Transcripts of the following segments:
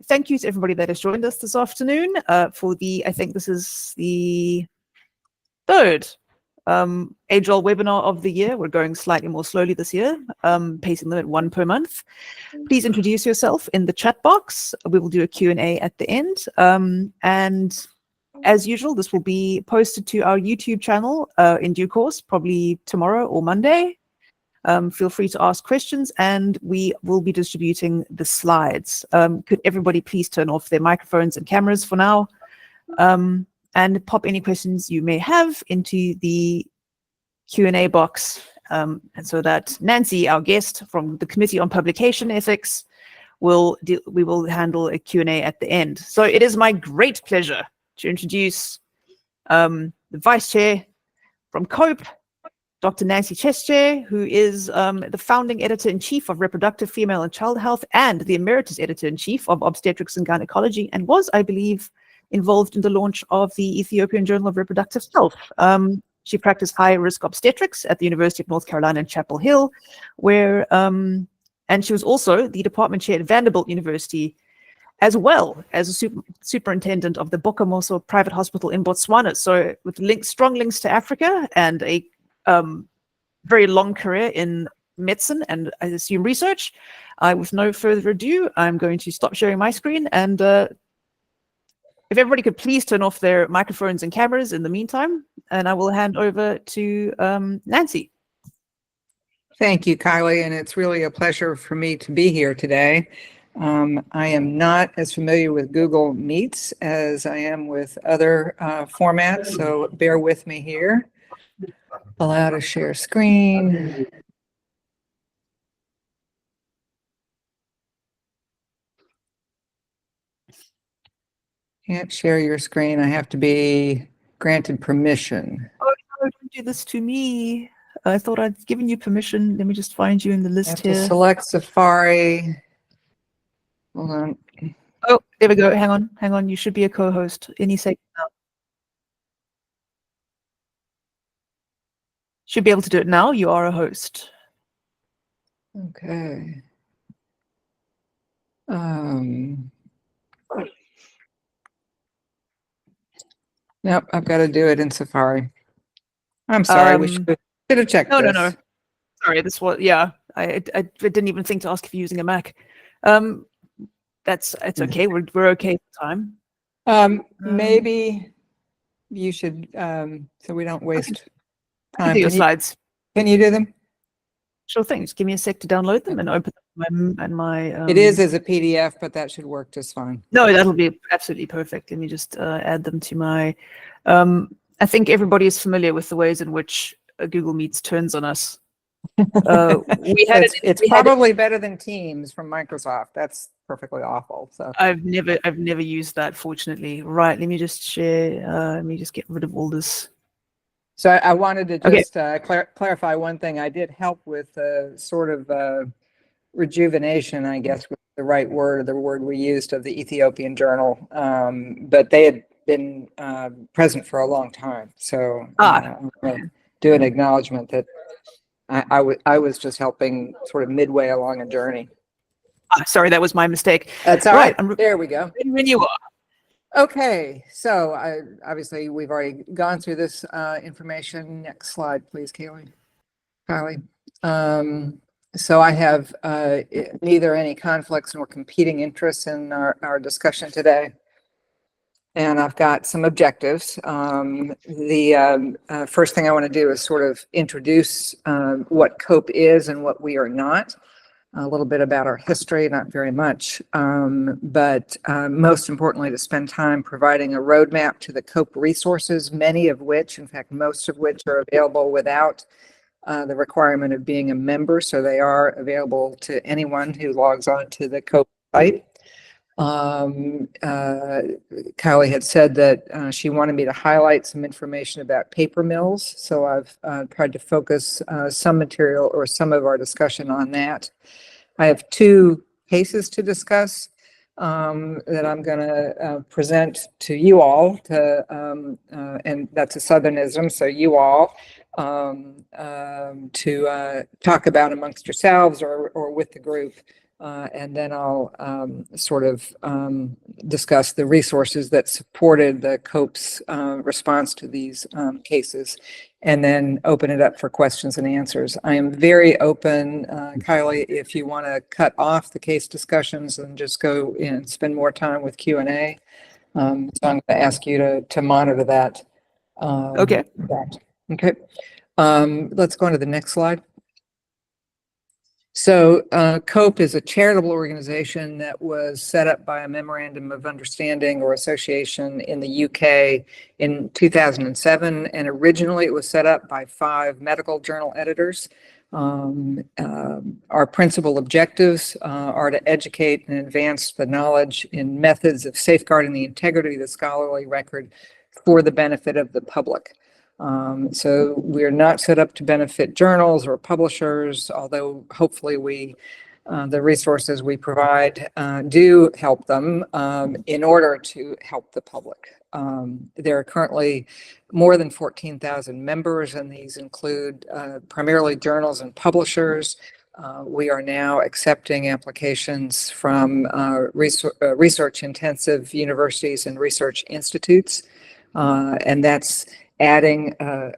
Thank you to everybody that has joined us this afternoon for I think this is the third Age-old webinar of the year. We're going slightly more slowly this year, pacing them at one per month. Please introduce yourself in the chat box. We will do a Q&A at the end. And as usual, this will be posted to our YouTube channel in due course, probably tomorrow or Monday. Feel free to ask questions, and we will be distributing the slides. Could everybody please turn off their microphones and cameras for now, and pop any questions you may have into the Q&A box, and so that Nancy, our guest from the Committee on Publication Ethics, we will handle a Q&A at the end. So it is my great pleasure to introduce the Vice Chair from COPE, Dr. Nancy Chesche, who is the founding editor-in-chief of Reproductive, Female and Child Health and the emeritus editor-in-chief of Obstetrics and Gynecology, and was, I believe, involved in the launch of the Ethiopian Journal of Reproductive Health. She practiced high-risk obstetrics at the University of North Carolina in Chapel Hill, where, and she was also the department chair at Vanderbilt University, as well as a superintendent of the Bokamoso Private Hospital in Botswana. So with strong links to Africa and a very long career in medicine and I assume research, with no further ado, I'm going to stop sharing my screen, and if everybody could please turn off their microphones and cameras in the meantime, and I will hand over to Nancy. Thank you, Kylie, and it's really a pleasure for me to be here today. I am not as familiar with Google Meets as I am with other formats, so bear with me here. Allow to share screen. Can't share your screen. I have to be granted permission. Oh, no, don't do this to me. I thought I'd given you permission. Let me just find you in the list here. Select Safari. Hold on. Oh, there we go. Hang on. You should be a co-host any second now. Should be able to do it now. You are a host. Okay. Nope, I've got to do it in Safari. I'm sorry. We should have checked this. No. Sorry, this was, yeah. I didn't even think to ask if you're using a Mac. It's okay. We're okay at the time. Maybe you should, so we don't waste time. Do your slides. Can you do them? Sure thing. Just give me a sec to download them and open them and my. It is as a PDF, but that should work just fine. No, that'll be absolutely perfect. Let me just add them to my. I think everybody is familiar with the ways in which Google Meets turns on us. It's probably better than Teams from Microsoft. That's perfectly awful. So I've never used that, fortunately. Right. Let me just share. Let me just get rid of all this. So I wanted to just clarify one thing. I did help with sort of rejuvenation, I guess, was the right word, or the word we used, of the Ethiopian Journal. But they had been present for a long time. So I'm going to do an acknowledgement that I was just helping sort of midway along a journey. Sorry, that was my mistake. That's all right. There we go. When you are. Okay, so obviously we've already gone through this information. Next slide, please, Kylie. So I have neither any conflicts nor competing interests in our discussion today. And I've got some objectives. The first thing I want to do is sort of introduce what COPE is and what we are not. A little bit about our history, not very much, but most importantly, to spend time providing a roadmap to the COPE resources, many of which, in fact, most of which are available without the requirement of being a member. So they are available to anyone who logs on to the COPE site. Kylie had said that she wanted me to highlight some information about paper mills. So I've tried to focus some material or some of our discussion on that. I have two cases to discuss that I'm going to present to you all, and that's a Southernism, so you all, to talk about amongst yourselves or with the group And then I'll sort of discuss the resources that supported the COPE's response to these cases, and then open it up for questions and answers. I am very open, Kylie, if you want to cut off the case discussions and just go and spend more time with Q&A. So I'm going to ask you to monitor that. Okay. Okay. Let's go on to the next slide. So COPE is a charitable organization that was set up by a memorandum of understanding or association in the UK in 2007. And originally it was set up by 5 medical journal editors. Our principal objectives are to educate and advance the knowledge in methods of safeguarding the integrity of the scholarly record for the benefit of the public. So we're not set up to benefit journals or publishers, although hopefully the resources we provide do help them in order to help the public. There are currently more than 14,000 members, and these include primarily journals and publishers. We are now accepting applications from research-intensive universities and research institutes, and that's adding an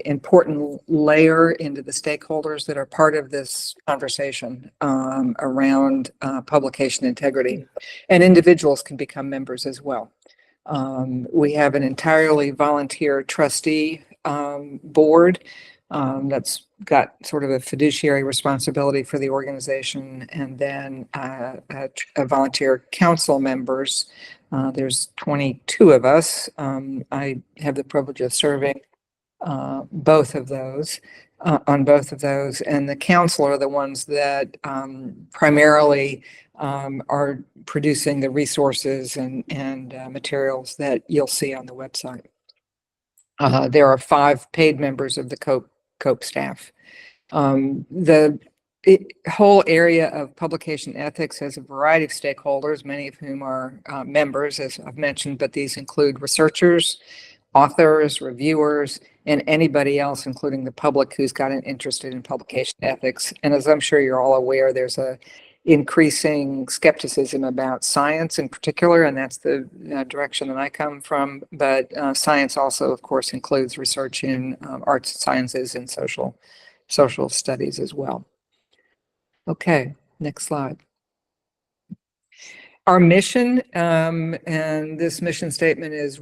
important layer into the stakeholders that are part of this conversation around publication integrity. And individuals can become members as well. We have an entirely volunteer trustee board that's got sort of a fiduciary responsibility for the organization, and then a volunteer council members. There's 22 of us. I have the privilege of serving both of those, on both of those, and the council are the ones that primarily are producing the resources and materials that you'll see on the website. There are 5 paid members of the COPE staff. The whole area of publication ethics has a variety of stakeholders, many of whom are members, as I've mentioned, but these include researchers, authors, reviewers, and anybody else, including the public who's got an interest in publication ethics. And as I'm sure you're all aware, there's a increasing skepticism about science in particular, and that's the direction that I come from. But science also, of course, includes research in arts, sciences, and social studies as well. Okay, next slide. Our mission, and this mission statement has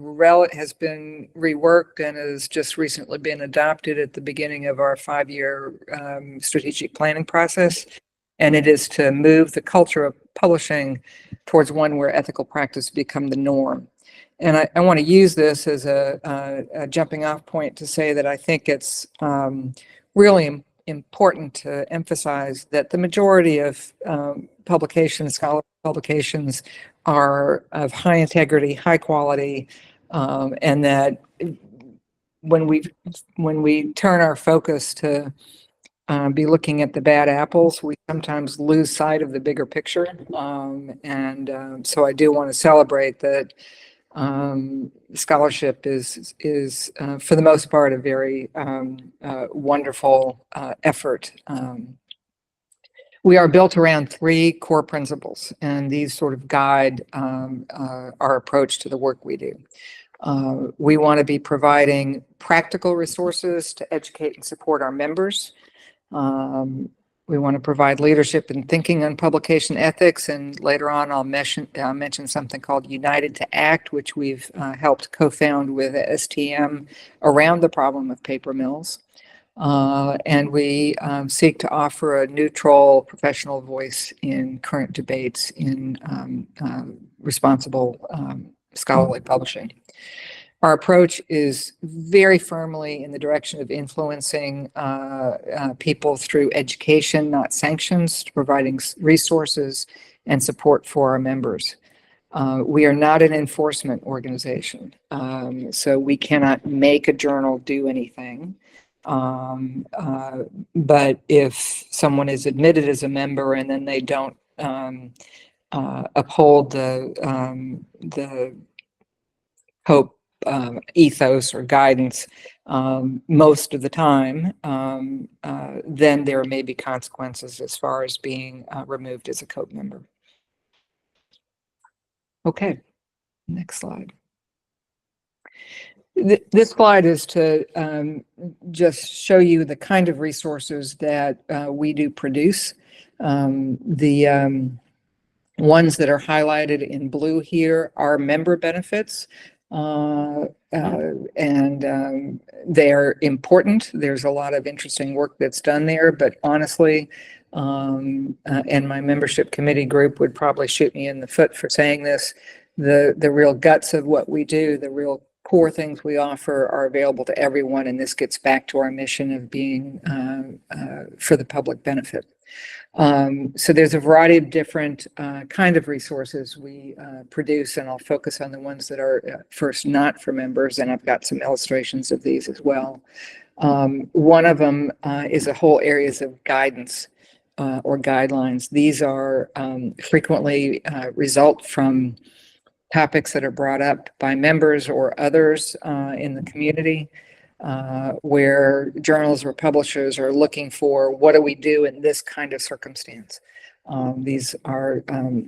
been reworked and has just recently been adopted at the beginning of our 5-year strategic planning process. And it is to move the culture of publishing towards one where ethical practice become the norm. And I want to use this as a jumping off point to say that I think it's really important to emphasize that the majority of publications, scholarly publications, are of high integrity, high quality, and that when we turn our focus to be looking at the bad apples, we sometimes lose sight of the bigger picture. So I do want to celebrate that scholarship is for the most part a very wonderful effort. We are built around 3 core principles, and these sort of guide our approach to the work we do. We want to be providing practical resources to educate and support our members. We want to provide leadership in thinking on publication ethics, and later on I'll mention something called United to Act, which we've helped co-found with STM around the problem of paper mills. And we seek to offer a neutral professional voice in current debates in responsible scholarly publishing. Our approach is very firmly in the direction of influencing people through education, not sanctions, providing resources and support for our members. We are not an enforcement organization, so we cannot make a journal do anything. But if someone is admitted as a member and then they don't uphold the COPE ethos or guidance most of the time, then there may be consequences as far as being removed as a COPE member. Okay, next slide. This slide is to just show you the kind of resources that we do produce. The ones that are highlighted in blue here are member benefits, and they're important. There's a lot of interesting work that's done there, but honestly, and my membership committee group would probably shoot me in the foot for saying this, the real guts of what we do, the real core things we offer are available to everyone, and this gets back to our mission of being for the public benefit. So there's a variety of different kind of resources we produce, and I'll focus on the ones that are first not for members, and I've got some illustrations of these as well. One of them is a whole areas of guidance or guidelines. These are frequently result from topics that are brought up by members or others in the community, where journals or publishers are looking for what do we do in this kind of circumstance. These are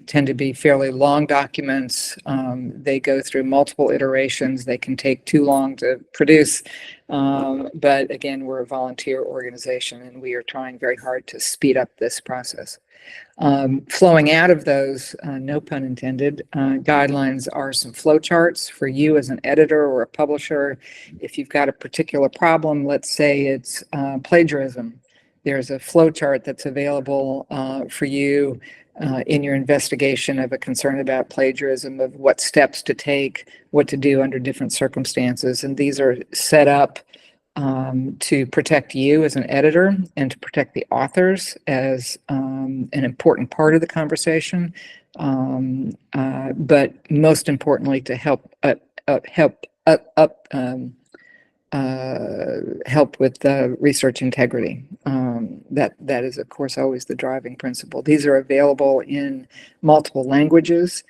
tend to be fairly long documents. They go through multiple iterations. They can take too long to produce, but again, we're a volunteer organization and we are trying very hard to speed up this process. Flowing out of those, no pun intended, guidelines are some flowcharts for you as an editor or a publisher. If you've got a particular problem, let's say it's plagiarism, there's a flowchart that's available for you in your investigation of a concern about plagiarism, of what steps to take, what to do under different circumstances. And these are set up to protect you as an editor and to protect the authors as an important part of the conversation, but most importantly to help with research integrity. That is, of course, always the driving principle. These are available in multiple languages.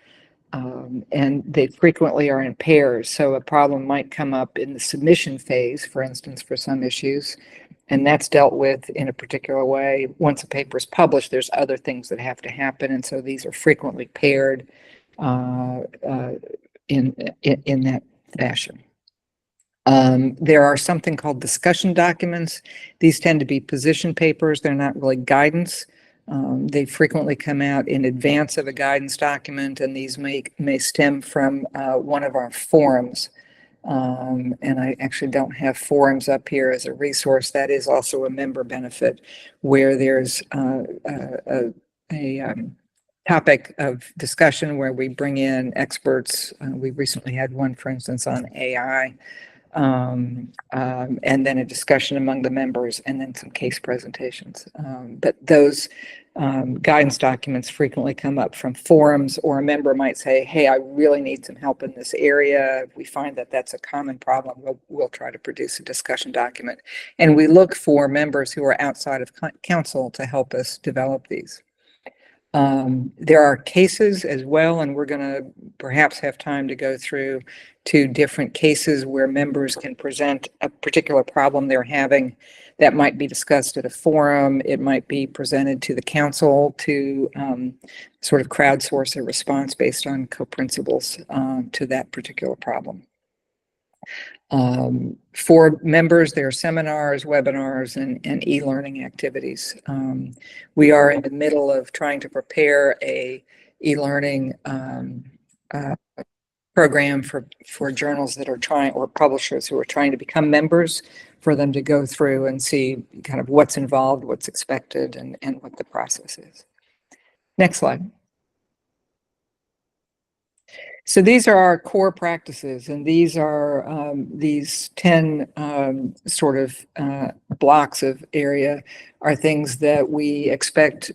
And they frequently are in pairs. So a problem might come up in the submission phase, for instance, for some issues, and that's dealt with in a particular way. Once a paper is published, there's other things that have to happen, and so these are frequently paired in that fashion. There are something called discussion documents. These tend to be position papers. They're not really guidance. They frequently come out in advance of a guidance document, and these may stem from one of our forums. And I actually don't have forums up here as a resource. That is also a member benefit where there's a topic of discussion where we bring in experts. We recently had one, for instance, on AI. And then a discussion among the members, and then some case presentations. But those guidance documents frequently come up from forums, or a member might say, hey, I really need some help in this area. If we find that that's a common problem, we'll try to produce a discussion document. And we look for members who are outside of council to help us develop these. There are cases as well, and we're going to perhaps have time to go through 2 different cases where members can present a particular problem they're having that might be discussed at a forum. It might be presented to the council to sort of crowdsource a response based on co-principles to that particular problem. For members, there are seminars, webinars, and e-learning activities. We are in the middle of trying to prepare a e-learning program for journals that are trying, or publishers who are trying to become members, for them to go through and see kind of what's involved, what's expected, and what the process is. Next slide. So these are our core practices, and these are these 10 sort of blocks of area are things that we expect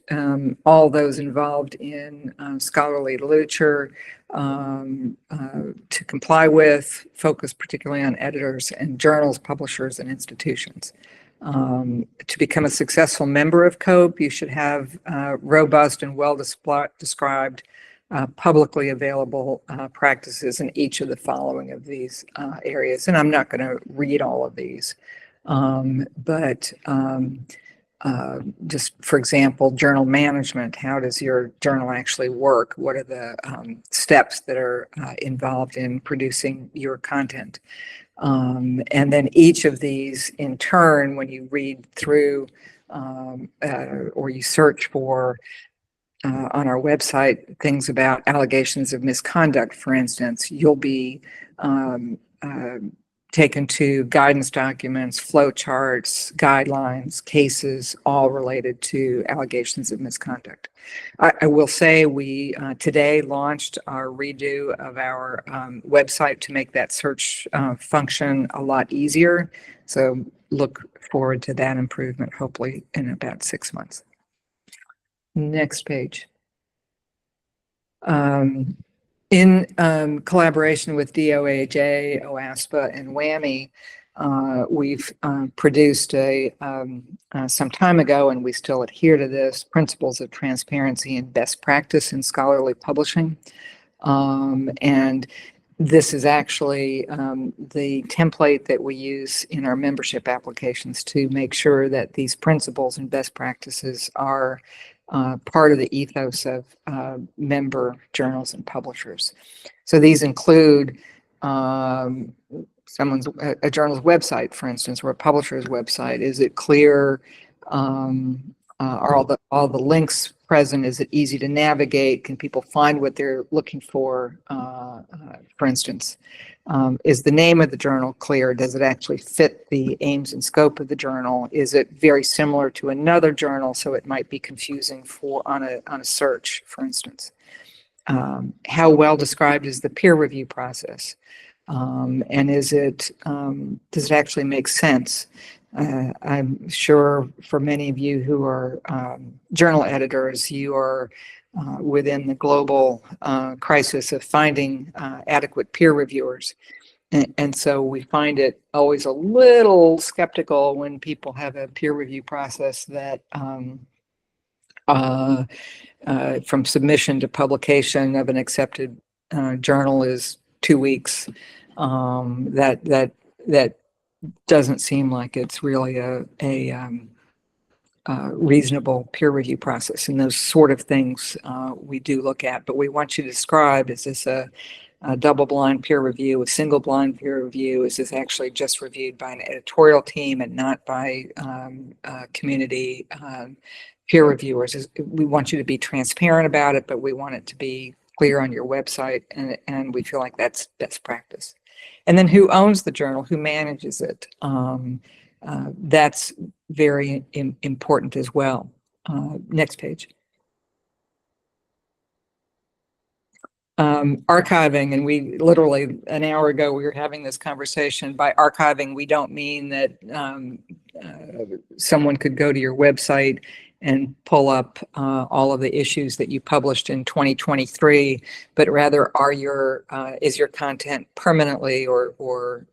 all those involved in scholarly literature to comply with, focus particularly on editors and journals, publishers, and institutions. To become a successful member of COPE, you should have robust and well-described publicly available practices in each of the following of these areas. And I'm not going to read all of these, but just for example, journal management. How does your journal actually work? What are the steps that are involved in producing your content? And then each of these in turn, when you read through or you search for on our website things about allegations of misconduct, for instance, you'll be taken to guidance documents, flow charts, guidelines, cases, all related to allegations of misconduct. I will say we today launched our redo of our website to make that search function a lot easier. So look forward to that improvement, hopefully in about 6 months. Next page. In collaboration with DOAJ, OASPA, and WWAMI, we've produced some time ago, and we still adhere to this, Principles of Transparency and Best Practice in Scholarly Publishing. And this is actually the template that we use in our membership applications to make sure that these principles and best practices are part of the ethos of member journals and publishers. So these include a journal's website, for instance, or a publisher's website. Is it clear? Are all the links present? Is it easy to navigate? Can people find what they're looking for instance? Is the name of the journal clear? Does it actually fit the aims and scope of the journal? Is it very similar to another journal, so it might be confusing on a search, for instance? How well described is the peer review process? And does it actually make sense? I'm sure for many of you who are journal editors, you are within the global crisis of finding adequate peer reviewers. And so we find it always a little skeptical when people have a peer review process that from submission to publication of an accepted journal is 2 weeks. That doesn't seem like it's really a reasonable peer review process, and those sort of things we do look at. But we want you to describe: is this a double-blind peer review, a single-blind peer review? Is this actually just reviewed by an editorial team and not by community peer reviewers? We want you to be transparent about it, but we want it to be clear on your website, and we feel like that's best practice. And then who owns the journal, who manages it? That's very important as well. Next page. Archiving, and we literally an hour ago we were having this conversation. By archiving, we don't mean that someone could go to your website and pull up all of the issues that you published in 2023, but rather is your content permanently or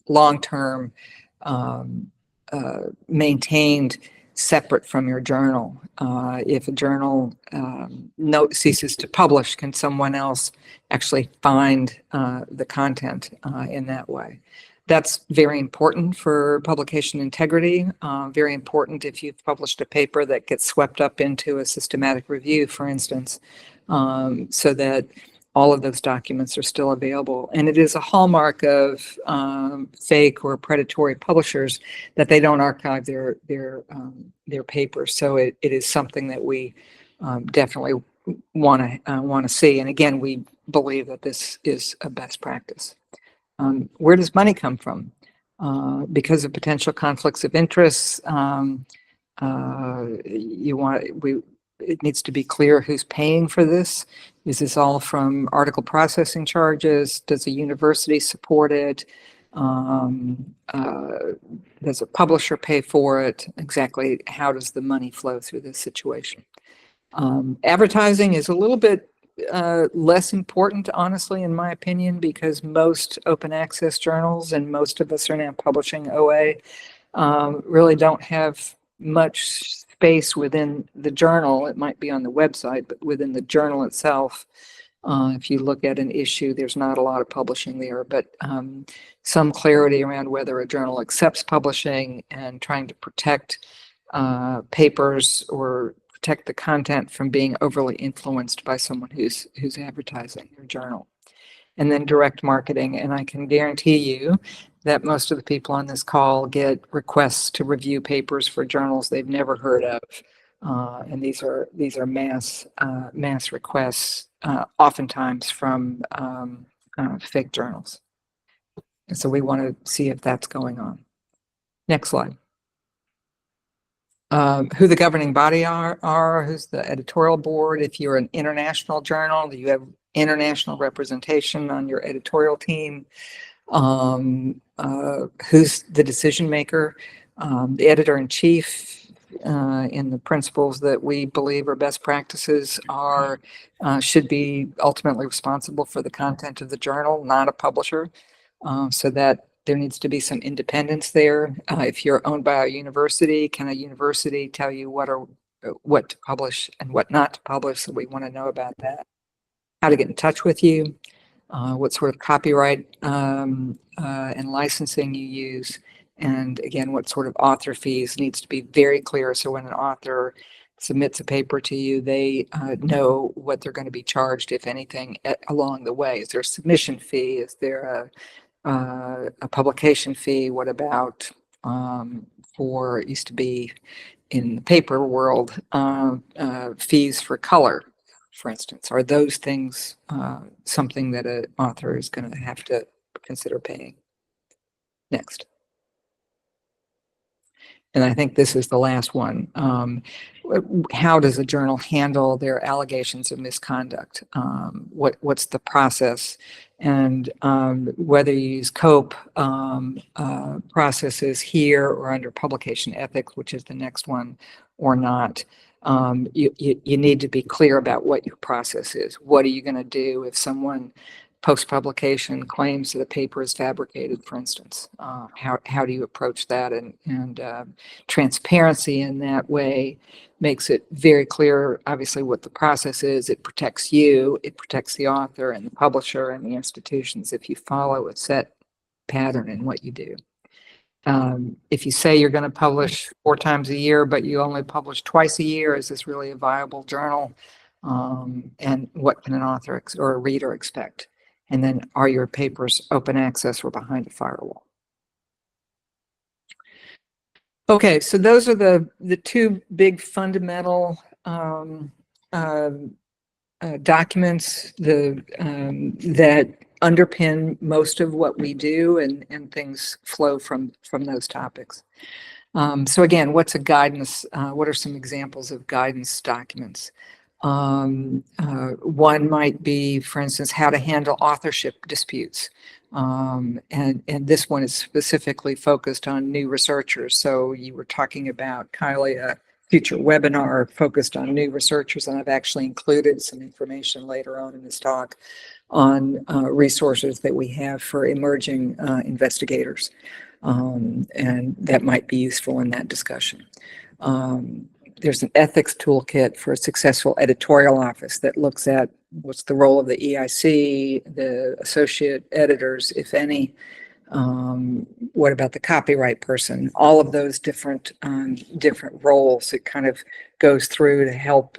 long-term maintained separate from your journal? If a journal ceases to publish, can someone else actually find the content in that way? That's very important for publication integrity, very important if you've published a paper that gets swept up into a systematic review, for instance, so that all of those documents are still available. And it is a hallmark of fake or predatory publishers that they don't archive their papers. So it is something that we definitely want to see. And again, we believe that this is a best practice. Where does money come from? Because of potential conflicts of interest, it needs to be clear who's paying for this. Is this all from article processing charges? Does a university support it? Does a publisher pay for it? Exactly how does the money flow through this situation? Advertising is a little bit less important, honestly, in my opinion, because most open access journals, and most of us are now publishing OA, really don't have much space within the journal. It might be on the website, but within the journal itself, if you look at an issue, there's not a lot of publishing there, but some clarity around whether a journal accepts publishing and trying to protect papers or protect the content from being overly influenced by someone who's advertising your journal. And then direct marketing. And I can guarantee you that most of the people on this call get requests to review papers for journals they've never heard of. And these are mass requests, oftentimes from fake journals. And so we want to see if that's going on. Next slide. Who the governing body are, who's the editorial board. If you're an international journal, you have international representation on your editorial team. Who's the decision maker? The editor-in-chief, and the principles that we believe are best practices are should be ultimately responsible for the content of the journal, not a publisher, so that there needs to be some independence there. If you're owned by a university, can a university tell you what to publish and what not to publish? So we want to know about that. How to get in touch with you, what sort of copyright and licensing you use, and again, what sort of author fees needs to be very clear. So when an author submits a paper to you, they know what they're going to be charged, if anything, along the way. Is there a submission fee? Is there a publication fee? What about for, it used to be in the paper world, fees for color, for instance? Are those things something that an author is going to have to consider paying? Next. And I think this is the last one. How does a journal handle their allegations of misconduct? What's the process? And whether you use COPE processes here or under publication ethics, which is the next one, or not, you need to be clear about what your process is. What are you going to do if someone post-publication claims that a paper is fabricated, for instance? How do you approach that? And transparency in that way makes it very clear, obviously, what the process is. It protects you, it protects the author and the publisher and the institutions if you follow a set pattern in what you do. If you say you're going to publish 4 times a year, but you only publish twice a year, is this really a viable journal? And what can an author or a reader expect? And then, are your papers open access or behind a firewall? Okay, so those are the 2 big fundamental documents that underpin most of what we do, and things flow from those topics. So again, what's a guidance? What are some examples of guidance documents? One might be, for instance, how to handle authorship disputes. And this one is specifically focused on new researchers. So you were talking about, Kylie, a future webinar focused on new researchers, and I've actually included some information later on in this talk on resources that we have for emerging investigators. And that might be useful in that discussion. There's an ethics toolkit for a successful editorial office that looks at what's the role of the EIC, the associate editors, if any. What about the copyright person? All of those different roles. It kind of goes through to help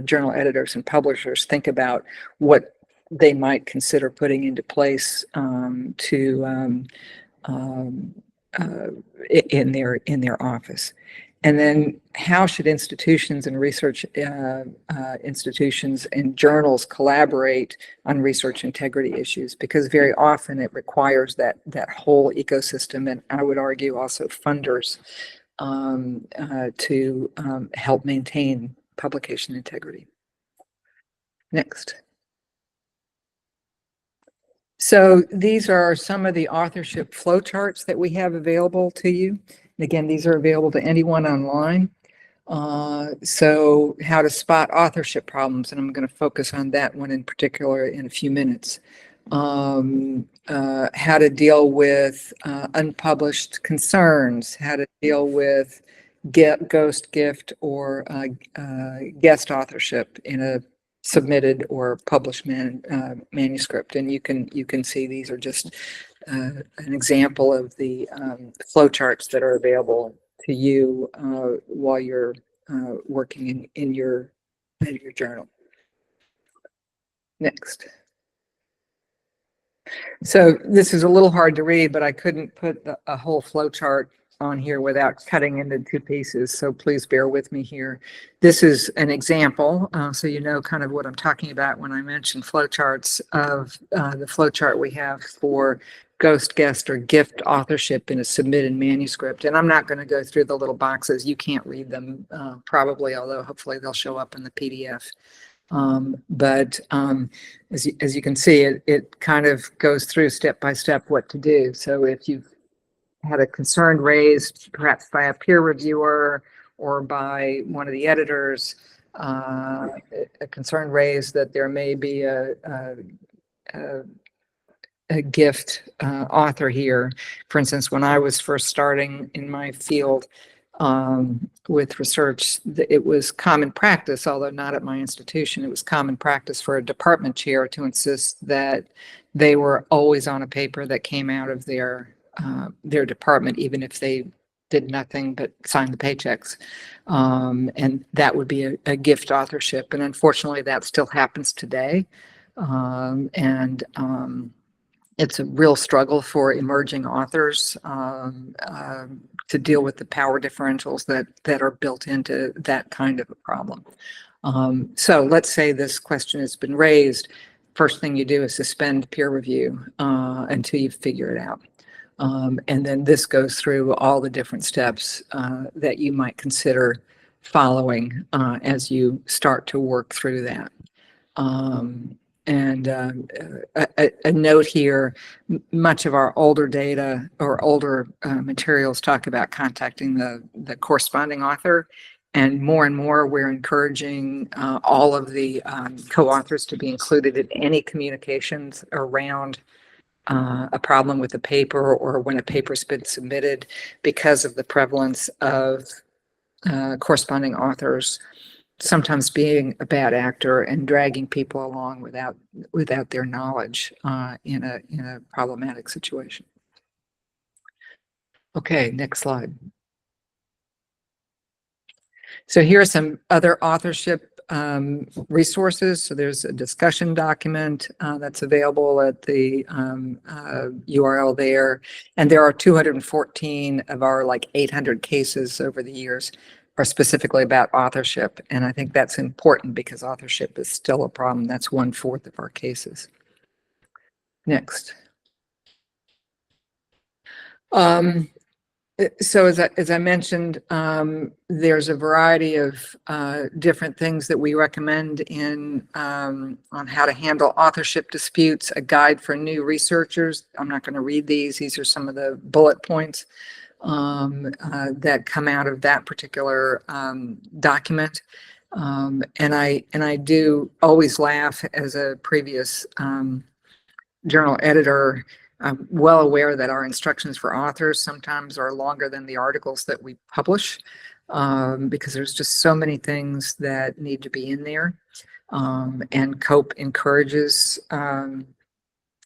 journal editors and publishers think about what they might consider putting into place in their office. And then, how should institutions and research institutions and journals collaborate on research integrity issues? Because very often it requires that whole ecosystem, and I would argue also funders, to help maintain publication integrity. Next. So these are some of the authorship flowcharts that we have available to you. And again, these are available to anyone online. So how to spot authorship problems, and I'm going to focus on that one in particular in a few minutes. How to deal with unpublished concerns, how to deal with ghost, gift, or guest authorship in a submitted or published manuscript. And you can see these are just an example of the flowcharts that are available to you while you're working in your journal. Next. So this is a little hard to read, but I couldn't put a whole flowchart on here without cutting into two pieces. So please bear with me here. This is an example, so you know kind of what I'm talking about when I mention flowcharts of the flowchart we have for ghost, guest, or gift authorship in a submitted manuscript. And I'm not going to go through the little boxes. You can't read them probably, although hopefully they'll show up in the PDF. But as you can see, it kind of goes through step by step what to do. So if you've had a concern raised perhaps by a peer reviewer or by one of the editors, a concern raised that there may be a gift author here. For instance, when I was first starting in my field with research, it was common practice, although not at my institution, it was common practice for a department chair to insist that they were always on a paper that came out of their department, even if they did nothing but sign the paychecks. And that would be a gift authorship. And unfortunately, that still happens today. It's a real struggle for emerging authors to deal with the power differentials that are built into that kind of a problem. So let's say this question has been raised. First thing you do is suspend peer review until you figure it out. And then this goes through all the different steps that you might consider following as you start to work through that. And a note here, much of our older data or older materials talk about contacting the corresponding author, and more we're encouraging all of the co-authors to be included in any communications around a problem with a paper or when a paper's been submitted, because of the prevalence of corresponding authors sometimes being a bad actor and dragging people along without their knowledge in a problematic situation. Okay, next slide. So here are some other authorship resources. So there's a discussion document that's available at the URL there. And there are 214 of our like 800 cases over the years are specifically about authorship. And I think that's important because authorship is still a problem. That's 1/4 of our cases. Next. So as I mentioned, there's a variety of different things that we recommend on how to handle authorship disputes, a guide for new researchers. I'm not going to read these. These are some of the bullet points that come out of that particular document. And I do always laugh as a previous journal editor. I'm well aware that our instructions for authors sometimes are longer than the articles that we publish because there's just so many things that need to be in there. And COPE encourages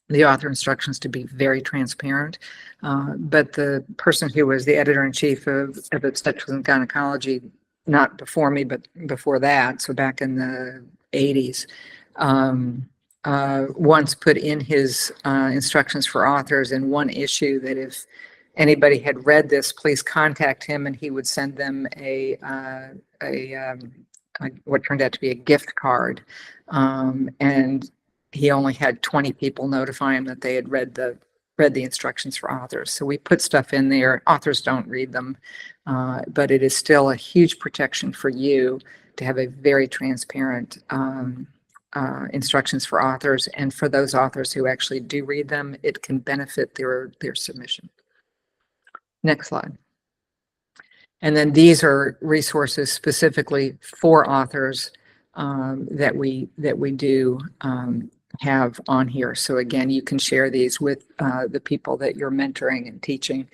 the author instructions to be very transparent. But the person who was the editor-in-chief of Obstetrics and Gynecology, not before me, but before that, so back in the 80s, once put in his instructions for authors in one issue that if anybody had read this, please contact him, and he would send them what turned out to be a gift card. And he only had 20 people notify him that they had read the instructions for authors. So we put stuff in there. Authors don't read them, but it is still a huge protection for you to have a very transparent instructions for authors, and for those authors who actually do read them, it can benefit their submission. Next slide. And then these are resources specifically for authors that we do have on here. So again, you can share these with the people that you're mentoring and teaching.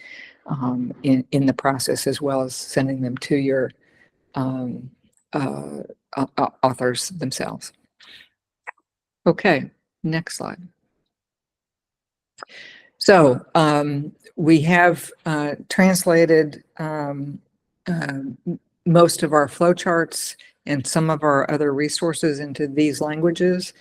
in the process, as well as sending them to your authors themselves. Okay, next slide. So we have translated most of our flowcharts and some of our other resources into these languages.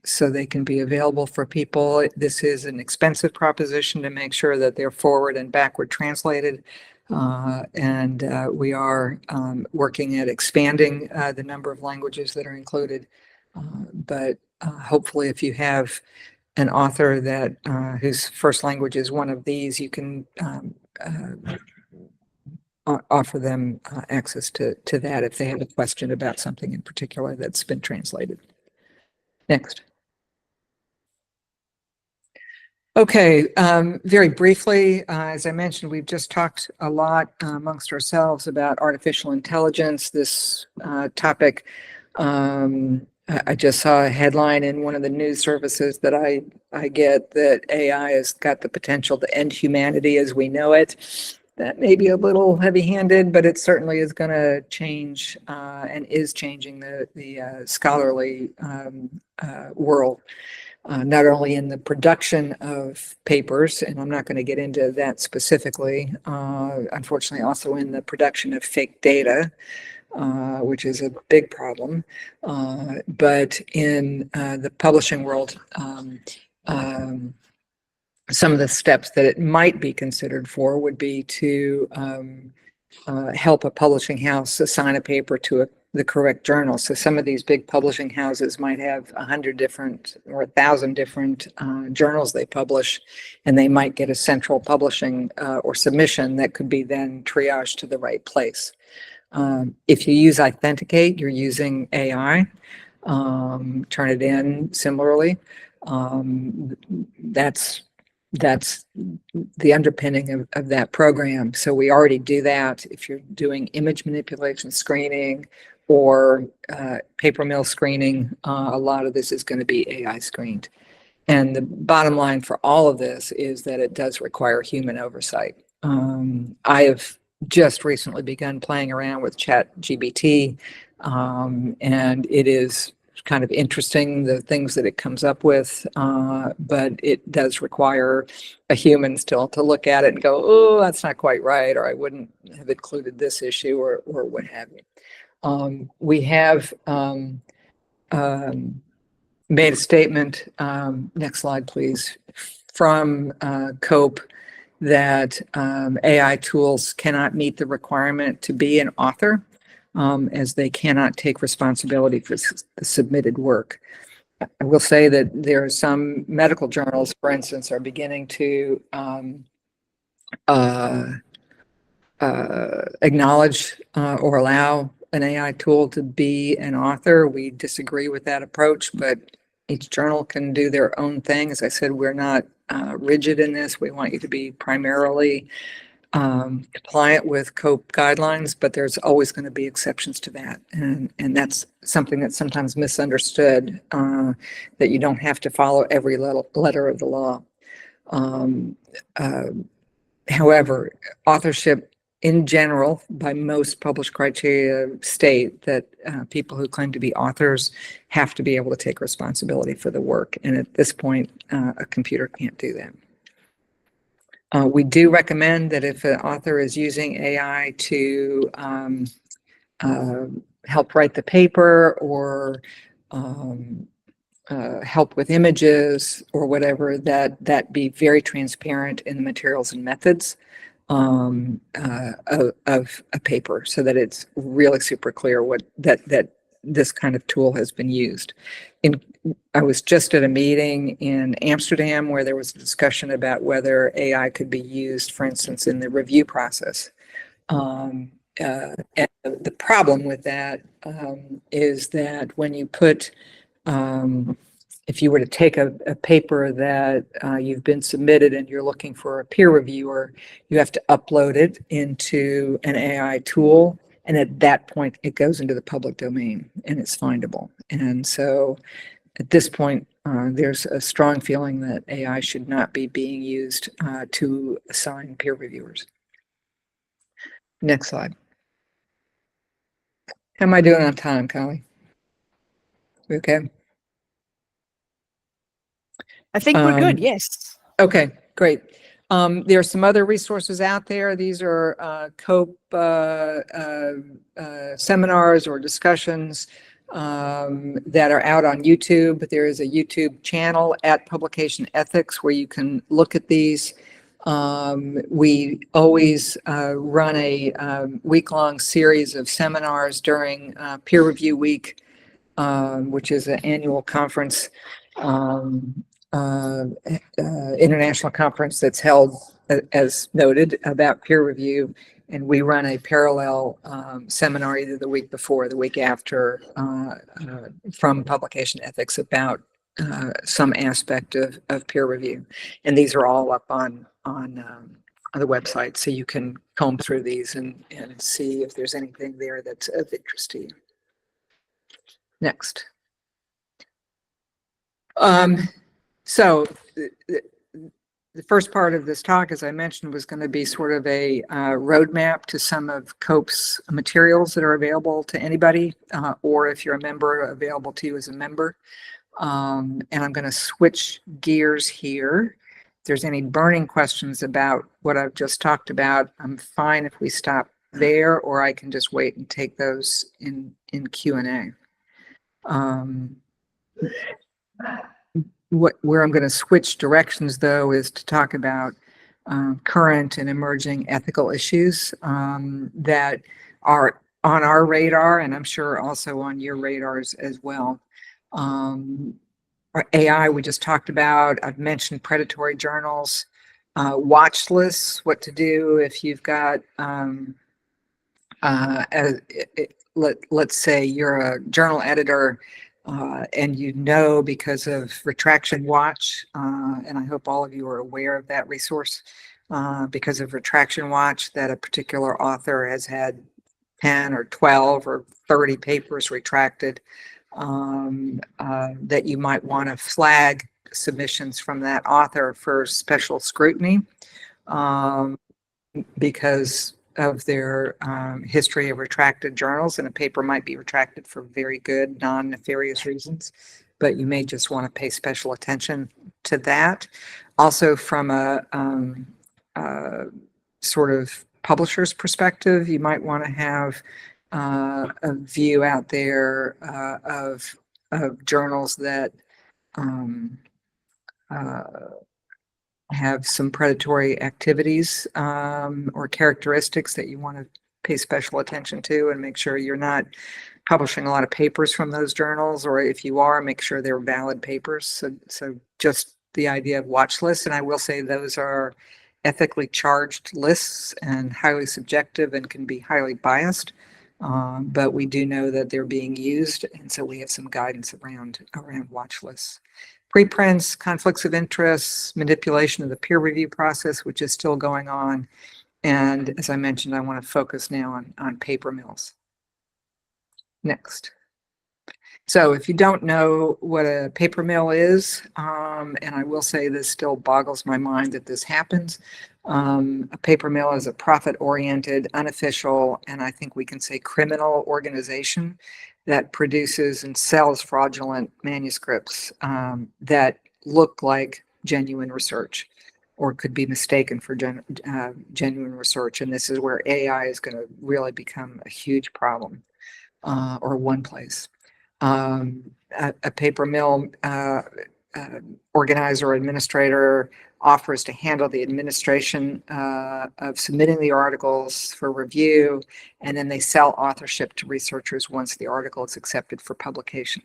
So they can be available for people. This is an expensive proposition to make sure that they're forward and backward translated. We are working at expanding the number of languages that are included. But hopefully, if you have an author that whose first language is one of these, you can offer them access to that if they have a question about something in particular that's been translated. Next. Okay, very briefly, as I mentioned, we've just talked a lot amongst ourselves about artificial intelligence. This topic, I just saw a headline in one of the news services that I get that AI has got the potential to end humanity as we know it. That may be a little heavy-handed, but it certainly is going to change and is changing the scholarly world. Not only in the production of papers, and I'm not going to get into that specifically, unfortunately also in the production of fake data, which is a big problem, but in the publishing world, some of the steps that it might be considered for would be to help a publishing house assign a paper to the correct journal. So some of these big publishing houses might have 100 different or 1,000 different journals they publish, and they might get a central publishing or submission that could be then triaged to the right place. If you use Authenticate, you're using AI. Turnitin similarly. That's the underpinning of that program. So we already do that. If you're doing image manipulation screening or paper mill screening, a lot of this is going to be AI screened. And the bottom line for all of this is that it does require human oversight. I have just recently begun playing around with ChatGPT, and it is kind of interesting, the things that it comes up with, but it does require a human still to look at it and go, oh, that's not quite right, or I wouldn't have included this issue, or what have you. We have made a statement, next slide please, from COPE that AI tools cannot meet the requirement to be an author, as they cannot take responsibility for the submitted work. I will say that there are some medical journals, for instance, are beginning to acknowledge or allow an AI tool to be an author. We disagree with that approach, but each journal can do their own thing. As I said, we're not rigid in this. We want you to be primarily compliant with COPE guidelines, but there's always going to be exceptions to that. And that's something that's sometimes misunderstood, that you don't have to follow every letter of the law. However, authorship in general, by most published criteria, state that people who claim to be authors have to be able to take responsibility for the work. And at this point, a computer can't do that. We do recommend that if an author is using AI to help write the paper or help with images or whatever, that be very transparent in the materials and methods of a paper, so that it's really super clear what that this kind of tool has been used. I was just at a meeting in Amsterdam where there was a discussion about whether AI could be used, for instance, in the review process. And the problem with that is that when you put, if you were to take a paper that you've been submitted and you're looking for a peer reviewer, you have to upload it into an AI tool. And at that point, it goes into the public domain and it's findable. And so at this point, there's a strong feeling that AI should not be being used to assign peer reviewers. Next slide. How am I doing on time, Kylie? Okay. I think we're good. Yes. Okay, great. There are some other resources out there. These are COPE seminars or discussions that are out on YouTube. There is a YouTube channel at Publication Ethics where you can look at these. We always run a week-long series of seminars during Peer Review Week, which is an annual conference, international conference that's held, as noted, about peer review. And we run a parallel seminar either the week before or the week after from Publication Ethics about some aspect of peer review. And these are all up on the website, so you can comb through these and see if there's anything there that's of interest to you. Next. So the first part of this talk, as I mentioned, was going to be sort of a roadmap to some of COPE's materials that are available to anybody, or if you're a member, available to you as a member. And I'm going to switch gears here. If there's any burning questions about what I've just talked about, I'm fine if we stop there, or I can just wait and take those in Q&A. Where I'm going to switch directions, though, is to talk about current and emerging ethical issues that are on our radar, and I'm sure also on your radars as well. AI, we just talked about. I've mentioned predatory journals, watch lists, what to do if you've got, let's say you're a journal editor and you know because of Retraction Watch, and I hope all of you are aware of that resource, because of Retraction Watch, that a particular author has had 10 or 12 or 30 papers retracted, that you might want to flag submissions from that author for special scrutiny because of their history of retracted journals, and a paper might be retracted for very good, non-nefarious reasons, but you may just want to pay special attention to that. Also, from a sort of publisher's perspective, you might want to have a view out there of journals that have some predatory activities or characteristics that you want to pay special attention to, and make sure you're not publishing a lot of papers from those journals, or if you are, make sure they're valid papers. So just the idea of watch lists, and I will say those are ethically charged lists and highly subjective and can be highly biased, but we do know that they're being used, and so we have some guidance around watch lists. Preprints, conflicts of interest, manipulation of the peer review process, which is still going on. And as I mentioned, I want to focus now on paper mills. Next. So if you don't know what a paper mill is, and I will say this still boggles my mind that this happens, a paper mill is a profit-oriented, unofficial, and I think we can say criminal organization that produces and sells fraudulent manuscripts that look like genuine research or could be mistaken for genuine research. And this is where AI is going to really become a huge problem, or one place. A paper mill organizer or administrator offers to handle the administration of submitting the articles for review, and then they sell authorship to researchers once the article is accepted for publication.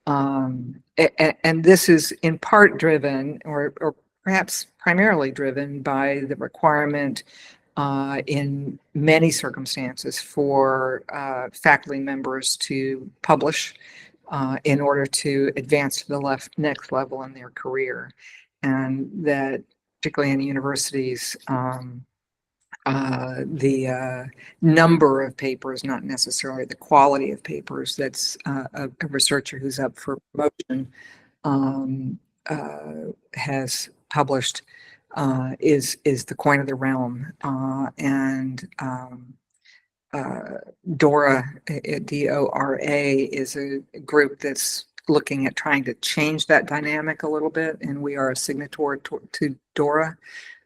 And this is in part driven, or perhaps primarily driven, by the requirement in many circumstances for faculty members to publish in order to advance to the next level in their career. And that, particularly in universities, the number of papers, not necessarily the quality of papers. That's a researcher who's up for promotion um, has published is the coin of the realm, and DORA, DORA, is a group that's looking at trying to change that dynamic a little bit, and we are a signatory to DORA.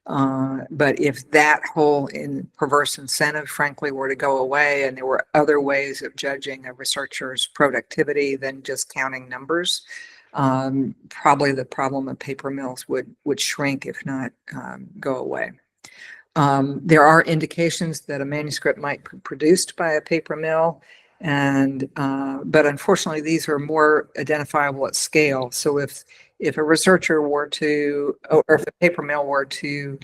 But if that whole perverse incentive, frankly, were to go away, and there were other ways of judging a researcher's productivity than just counting numbers, probably the problem of paper mills would shrink, if not go away. There are indications that a manuscript might be produced by a paper mill, and but unfortunately, these are more identifiable at scale. So if a researcher were to, or if a paper mill were to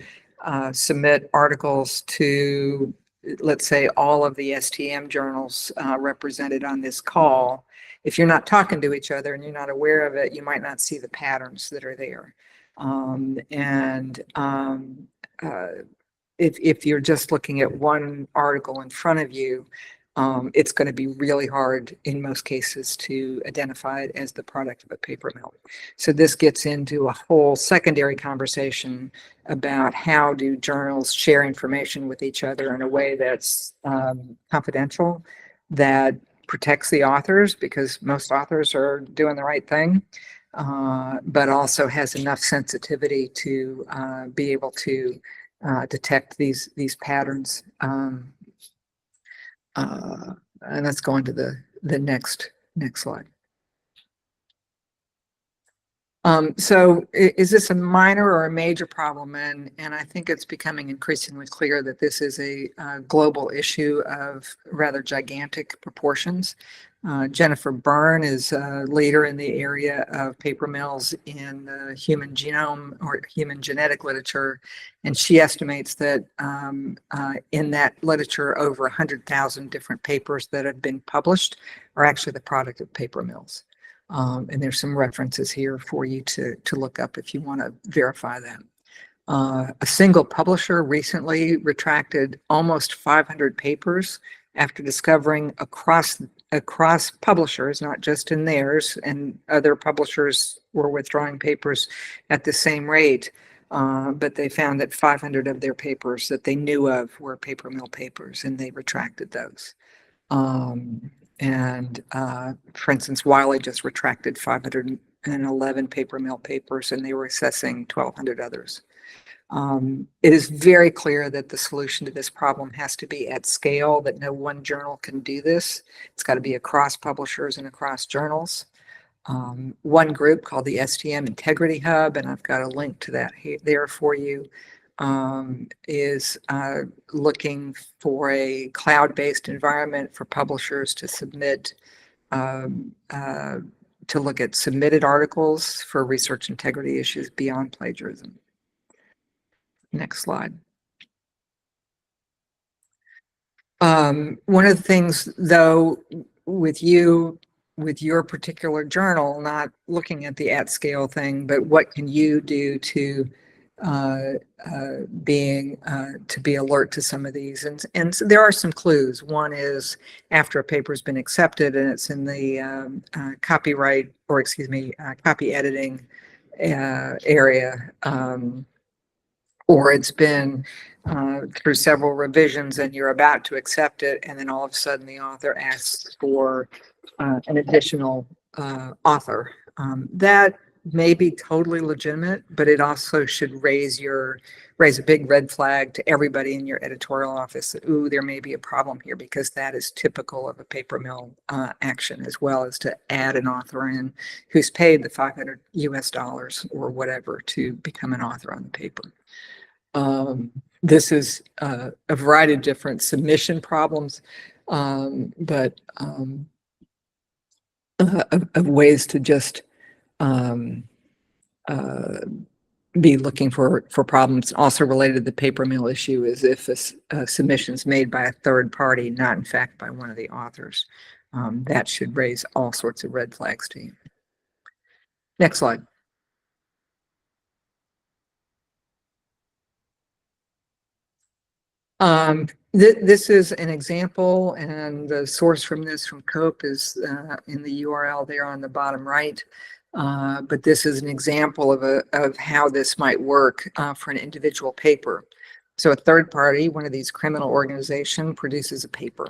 submit articles to, let's say, all of the STM journals represented on this call, if you're not talking to each other and you're not aware of it, you might not see the patterns that are there. If you're just looking at one article in front of you, it's going to be really hard in most cases to identify it as the product of a paper mill. So this gets into a whole secondary conversation about how do journals share information with each other in a way that's confidential, that protects the authors, because most authors are doing the right thing, but also has enough sensitivity to be able to detect these patterns. And let's go into the next slide. So is this a minor or a major problem? And I think it's becoming increasingly clear that this is a global issue of rather gigantic proportions. Jennifer Byrne is a leader in the area of paper mills in the human genome or human genetic literature, and she estimates that in that literature, over 100,000 different papers that have been published are actually the product of paper mills. And there's some references here for you to look up if you want to verify that. A single publisher recently retracted almost 500 papers after discovering across publishers, not just in theirs, and other publishers were withdrawing papers at the same rate, but they found that 500 of their papers that they knew of were paper mill papers, and they retracted those. For instance, Wiley just retracted 511 paper mill papers, and they were assessing 1,200 others. It is very clear that the solution to this problem has to be at scale, that no one journal can do this. It's got to be across publishers and across journals. One group called the STM Integrity Hub, and I've got a link to that there for you, is looking for a cloud-based environment for publishers to submit, to look at submitted articles for research integrity issues beyond plagiarism. Next slide. One of the things, though, with your particular journal, not looking at the at-scale thing, but what can you do to be alert to some of these? And so there are some clues. One is, after a paper's been accepted and it's in the copyright, or excuse me, copy editing area, or it's been through several revisions and you're about to accept it, and then all of a sudden the author asks for an additional author. That may be totally legitimate, but it also should raise a big red flag to everybody in your editorial office that, ooh, there may be a problem here, because that is typical of a paper mill action, as well as to add an author in who's paid the $500 US or whatever to become an author on the paper. This is a variety of different submission problems, but of ways to just be looking for problems. Also related to the paper mill issue is if a submission is made by a third party, not in fact by one of the authors. That should raise all sorts of red flags to you. Next slide. This is an example, and the source from this from COPE is in the URL there on the bottom right. But this is an example of how this might work for an individual paper. So a third party, one of these criminal organization, produces a paper.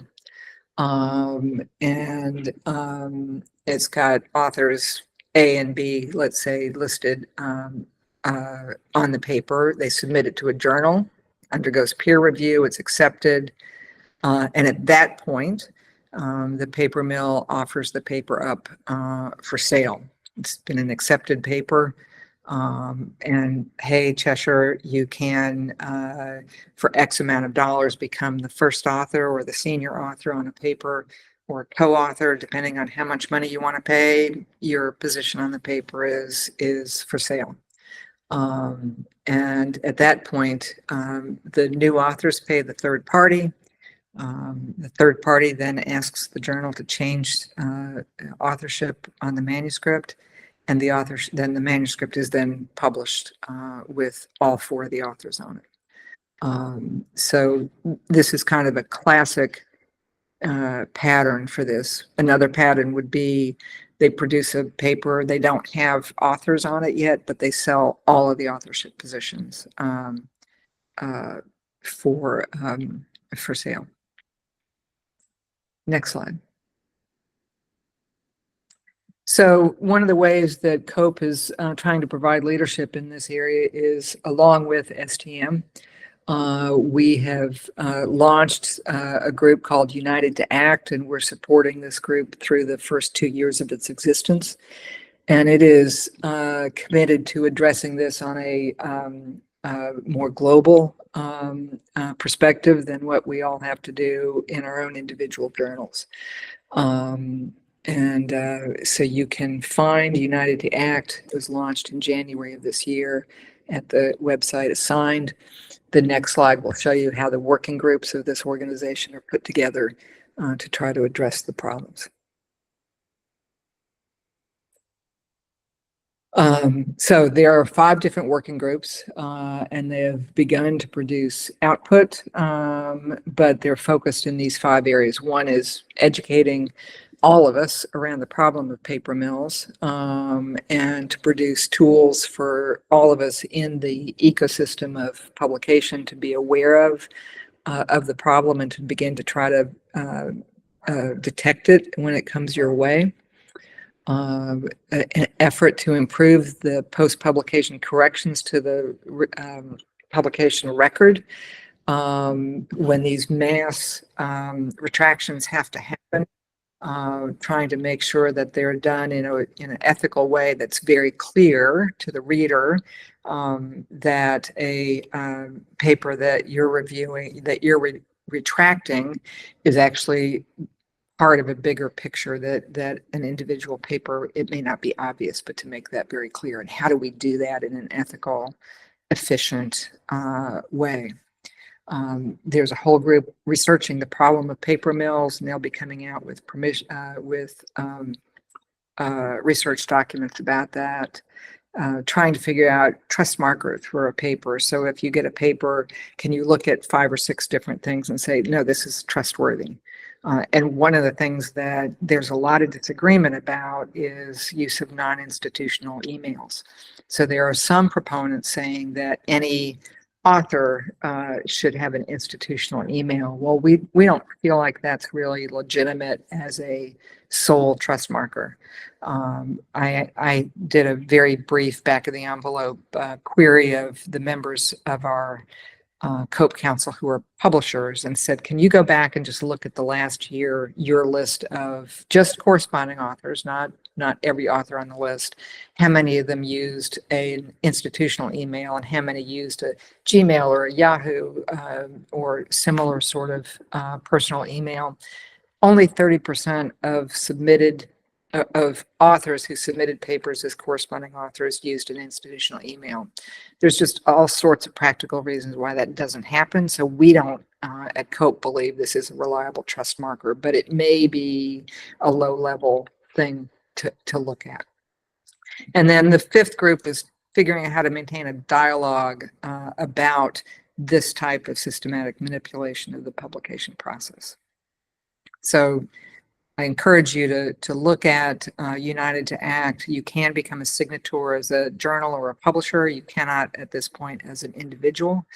It's got authors A and B, let's say, listed on the paper. They submit it to a journal, undergoes peer review, it's accepted. And at that point, the paper mill offers the paper up for sale. It's been an accepted paper. And hey, Cheshire, you can, for X amount of dollars, become the first author or the senior author on a paper, or co-author, depending on how much money you want to pay. Your position on the paper is for sale. And at that point, the new authors pay the third party. The third party then asks the journal to change authorship on the manuscript, and then the manuscript is then published with all four of the authors on it. So this is kind of a classic pattern for this. Another pattern would be they produce a paper, they don't have authors on it yet, but they sell all of the authorship positions for sale. Next slide. So one of the ways that COPE is trying to provide leadership in this area is along with STM. We have launched a group called United to Act, and we're supporting this group through the first 2 years of its existence. And it is committed to addressing this on a more global perspective than what we all have to do in our own individual journals. So you can find United to Act. It was launched in January of this year at the website Assigned. The next slide will show you how the working groups of this organization are put together to try to address the problems. So there are 5 different working groups, and they have begun to produce output, but they're focused in these 5 areas. One is educating all of us around the problem of paper mills, and to produce tools for all of us in the ecosystem of publication to be aware of the problem and to begin to try to detect it when it comes your way. An effort to improve the post-publication corrections to the publication record. When these mass retractions have to happen, trying to make sure that they're done in an ethical way that's very clear to the reader, that a paper that you're reviewing, that you're retracting, is actually part of a bigger picture, that an individual paper, it may not be obvious, but to make that very clear. And how do we do that in an ethical, efficient way? There's a whole group researching the problem of paper mills, and they'll be coming out with research documents about that. Trying to figure out trust markers for a paper. So if you get a paper, can you look at 5 or 6 different things and say, no, this is trustworthy? And one of the things that there's a lot of disagreement about is use of non-institutional emails. So there are some proponents saying that any author should have an institutional email. Well, we don't feel like that's really legitimate as a sole trust marker. I did a very brief back of the envelope query of the members of our COPE Council who are publishers, and said, can you go back and just look at the last year, your list of just corresponding authors, not every author on the list, how many of them used an institutional email and how many used a Gmail or a Yahoo or similar sort of personal email. Only 30% of authors who submitted papers as corresponding authors used an institutional email. There's just all sorts of practical reasons why that doesn't happen. So we don't at COPE believe this is a reliable trust marker, but it may be a low-level thing to look at. And then the 5th group is figuring out how to maintain a dialogue about this type of systematic manipulation of the publication process. So I encourage you to look at United to Act. You can become a signator as a journal or a publisher. You cannot at this point as an individual,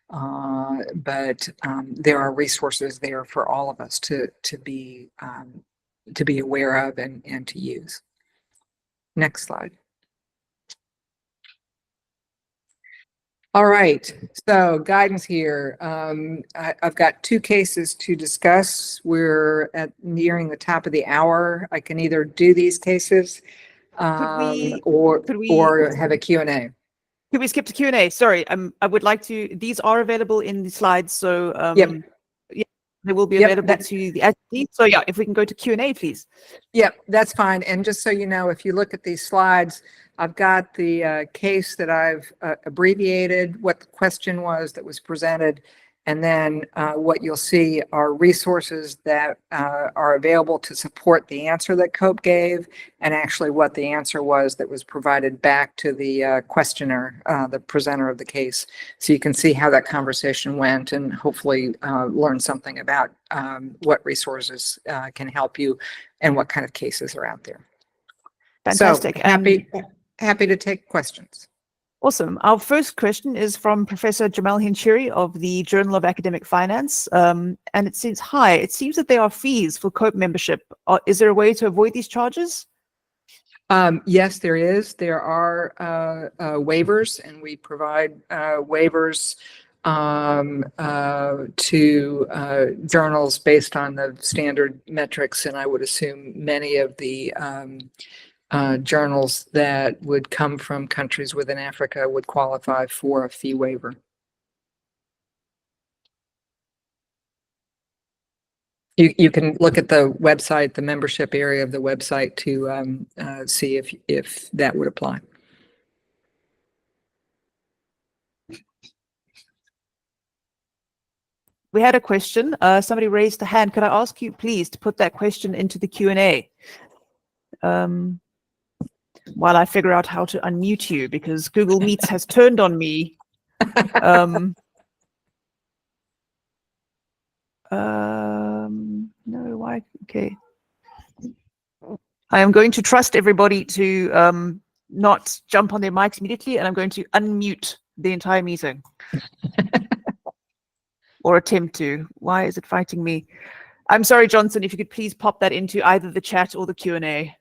but there are resources there for all of us to be aware of and to use. Next slide. All right, so guidance here. I've got 2 cases to discuss. We're nearing the top of the hour. I can either do these cases or have a Q&A. Could we skip to Q&A? Sorry, I would like to. These are available in the slides, so Yep. yeah, they will be available to the attendees. So yeah, if we can go to Q&A, please. Yep, that's fine. And just so you know, if you look at these slides, I've got the case that I've abbreviated, what the question was that was presented, and then what you'll see are resources that are available to support the answer that COPE gave, and actually what the answer was that was provided back to the questioner, the presenter of the case. So you can see how that conversation went and hopefully learn something about what resources can help you and what kind of cases are out there. Fantastic. So happy to take questions. Awesome. Our first question is from Professor Jamal Hinchiri of the Journal of Academic Finance. And it says, hi, it seems that there are fees for COPE membership. Is there a way to avoid these charges? Yes, there is. There are waivers, and we provide waivers to journals based on the standard metrics. And I would assume many of the journals that would come from countries within Africa would qualify for a fee waiver. You can look at the website, the membership area of the website, to see if that would apply. We had a question. Somebody raised a hand. Could I ask you, please, to put that question into the Q&A? While I figure out how to unmute you, because Google Meets has turned on me. No, why? Okay. I am going to trust everybody to not jump on their mics immediately, and I'm going to unmute the entire meeting. Or attempt to. Why is it fighting me? I'm sorry, Johnson, if you could please pop that into either the chat or the Q&A.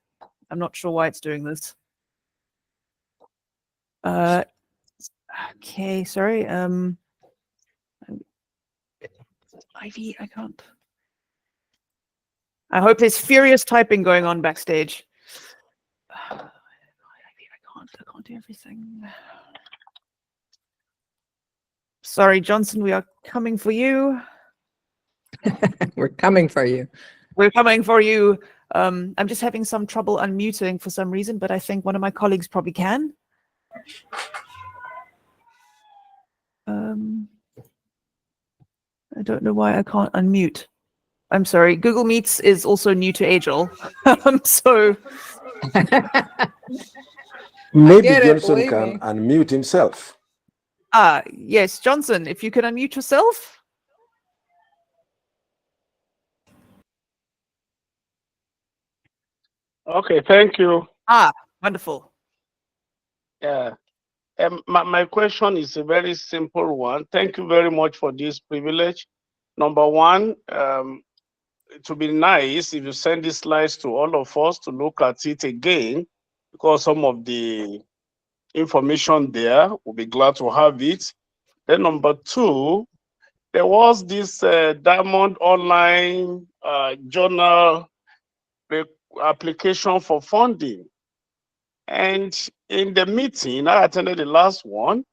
I'm not sure why it's doing this. Okay, sorry. Ivy, I can't. I hope there's furious typing going on backstage. I can't do everything. Sorry, Johnson, we are coming for you. We're coming for you. We're coming for you. I'm just having some trouble unmuting for some reason, but I think one of my colleagues probably can. I don't know why I can't unmute. I'm sorry. Google Meets is also new to Agile. So maybe Johnson can unmute himself. Yes, Johnson, if you can unmute yourself. Okay, thank you. Wonderful. Yeah. My question is a very simple one. Thank you very much for this privilege. Number one, it would be nice if you send these slides to all of us to look at it again, because some of the information there, we'll be glad to have it. Then number two, there was this Diamond Online journal application for funding. And in the meeting, I attended the last one,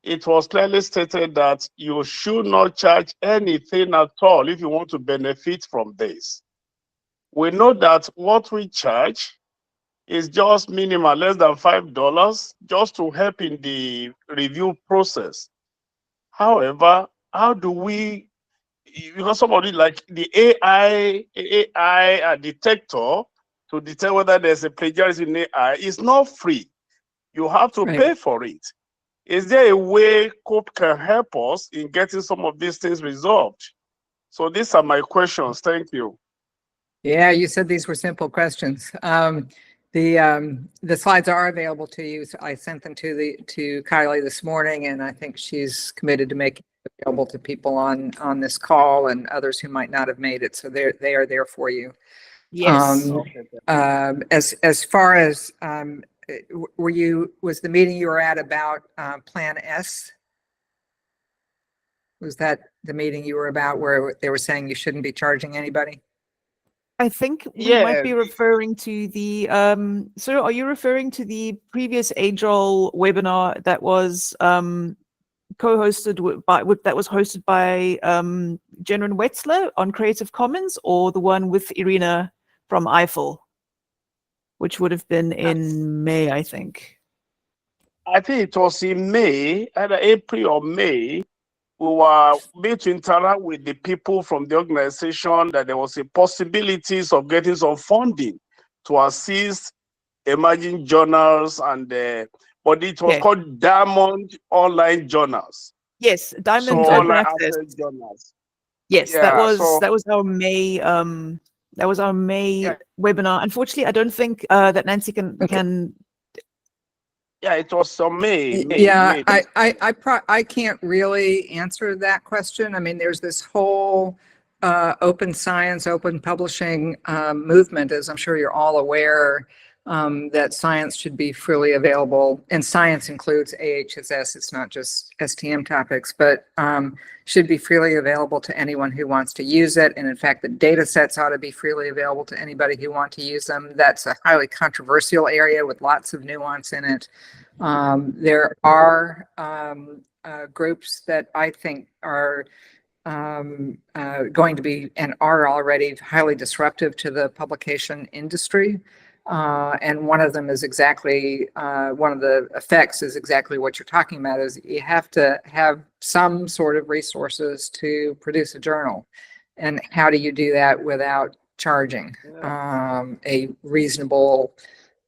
it was clearly stated that you should not charge anything at all if you want to benefit from this. We know that what we charge is just minimal, less than $5, just to help in the review process. However, how do we, because somebody like the AI detector to detect whether there's a plagiarism in AI is not free. You have to pay for it. Is there a way COPE can help us in getting some of these things resolved? So these are my questions. Thank you. Yeah, you said these were simple questions. The slides are available to you. So I sent them to Kylie this morning, and I think she's committed to make it available to people on this call and others who might not have made it. So they are there for you. Yes. As far as was the meeting you were at about Plan S? Was that the meeting you were about where they were saying you shouldn't be charging anybody? I think we Yeah. might be referring to the, so are you referring to the previous Age-Ol webinar that was co-hosted that was hosted by Jenron Wetzler on Creative Commons, or the one with Irina from Eiffel, which would have been in May, I think. I think it was in May, either April or May. We were made to interact with the people from the organization that there was a possibilities of getting some funding to assist emerging journals, and but it was called Diamond Online Journals. Yes, Diamond So Open online Access. journals. Yes, Yeah, that was so- our May webinar. Unfortunately, I don't think that Nancy can. Yeah, it was some May. Yeah, May. I can't really answer that question. I mean, there's this whole open science, open publishing movement, as I'm sure you're all aware, that science should be freely available. And science includes AHSS, it's not just STM topics, but should be freely available to anyone who wants to use it. And in fact, the data sets ought to be freely available to anybody who wants to use them. That's a highly controversial area with lots of nuance in it. There are groups that I think are going to be and are already highly disruptive to the publication industry. And one of them is exactly, one of the effects is exactly what you're talking about, is you have to have some sort of resources to produce a journal. And how do you do that without charging a reasonable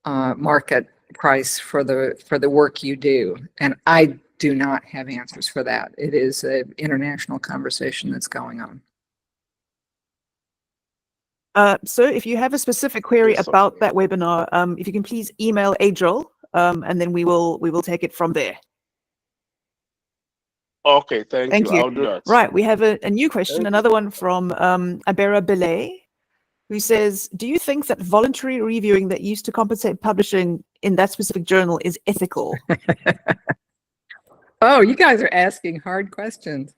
market price for the work you do? And I do not have answers for that. It is an international conversation that's going on. So if you have a specific query about that webinar, if you can please email Age-Ol, and then we will take it from there. Okay, thank you. I'll do that. Right, we have a new question, another one from Abera Belay, who says, do you think that voluntary reviewing that used to compensate publishing in that specific journal is ethical? Oh, you guys are asking hard questions.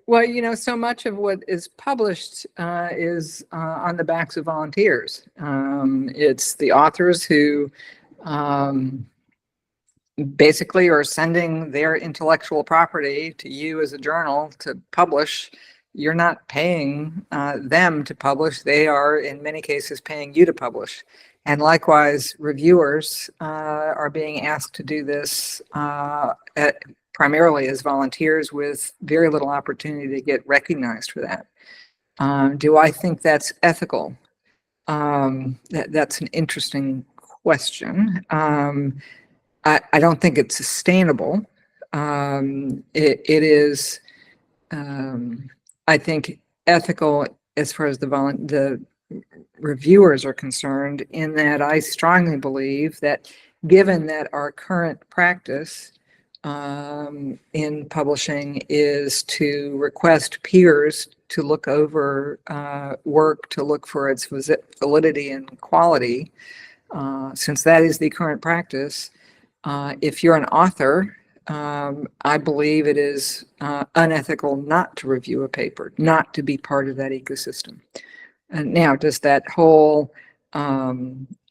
Well, you know, so much of what is published is on the backs of volunteers. It's the authors who basically are sending their intellectual property to you as a journal to publish. You're not paying them to publish. They are, in many cases, paying you to publish. And likewise, reviewers are being asked to do this primarily as volunteers with very little opportunity to get recognized for that. Do I think that's ethical? That's an interesting question. I don't think it's sustainable. It is, I think, ethical as far as the reviewers are concerned, in that I strongly believe that given that our current practice in publishing is to request peers to look over work, to look for its validity and quality, since that is the current practice, if you're an author, I believe it is unethical not to review a paper, not to be part of that ecosystem. And now, does that whole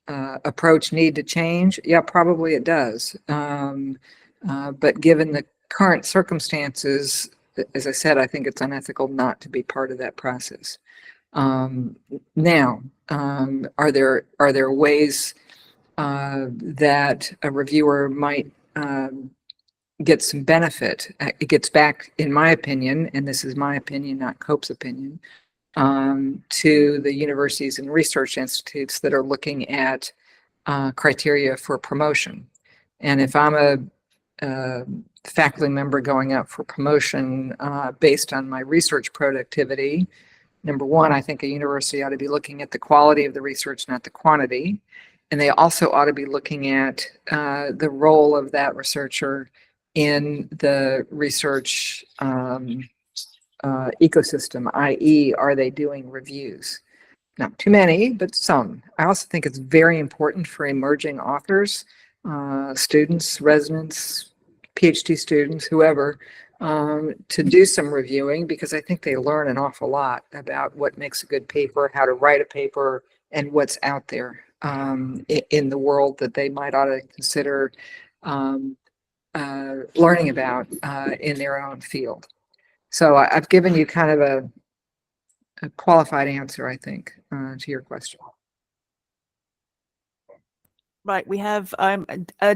approach need to change? Yeah, probably it does. But given the current circumstances, as I said, I think it's unethical not to be part of that process. Now, are there ways that a reviewer might get some benefit? It gets back, in my opinion, and this is my opinion, not COPE's opinion, to the universities and research institutes that are looking at criteria for promotion. And if I'm faculty member going up for promotion based on my research productivity. Number one, I think a university ought to be looking at the quality of the research, not the quantity. And they also ought to be looking at the role of that researcher in the research ecosystem, i.e., are they doing reviews? Not too many, but some. I also think it's very important for emerging authors, students, residents, PhD students, whoever, to do some reviewing, because I think they learn an awful lot about what makes a good paper, how to write a paper, and what's out there in the world that they might ought to consider learning about in their own field. So I've given you kind of a qualified answer, I think, to your question. Right, we have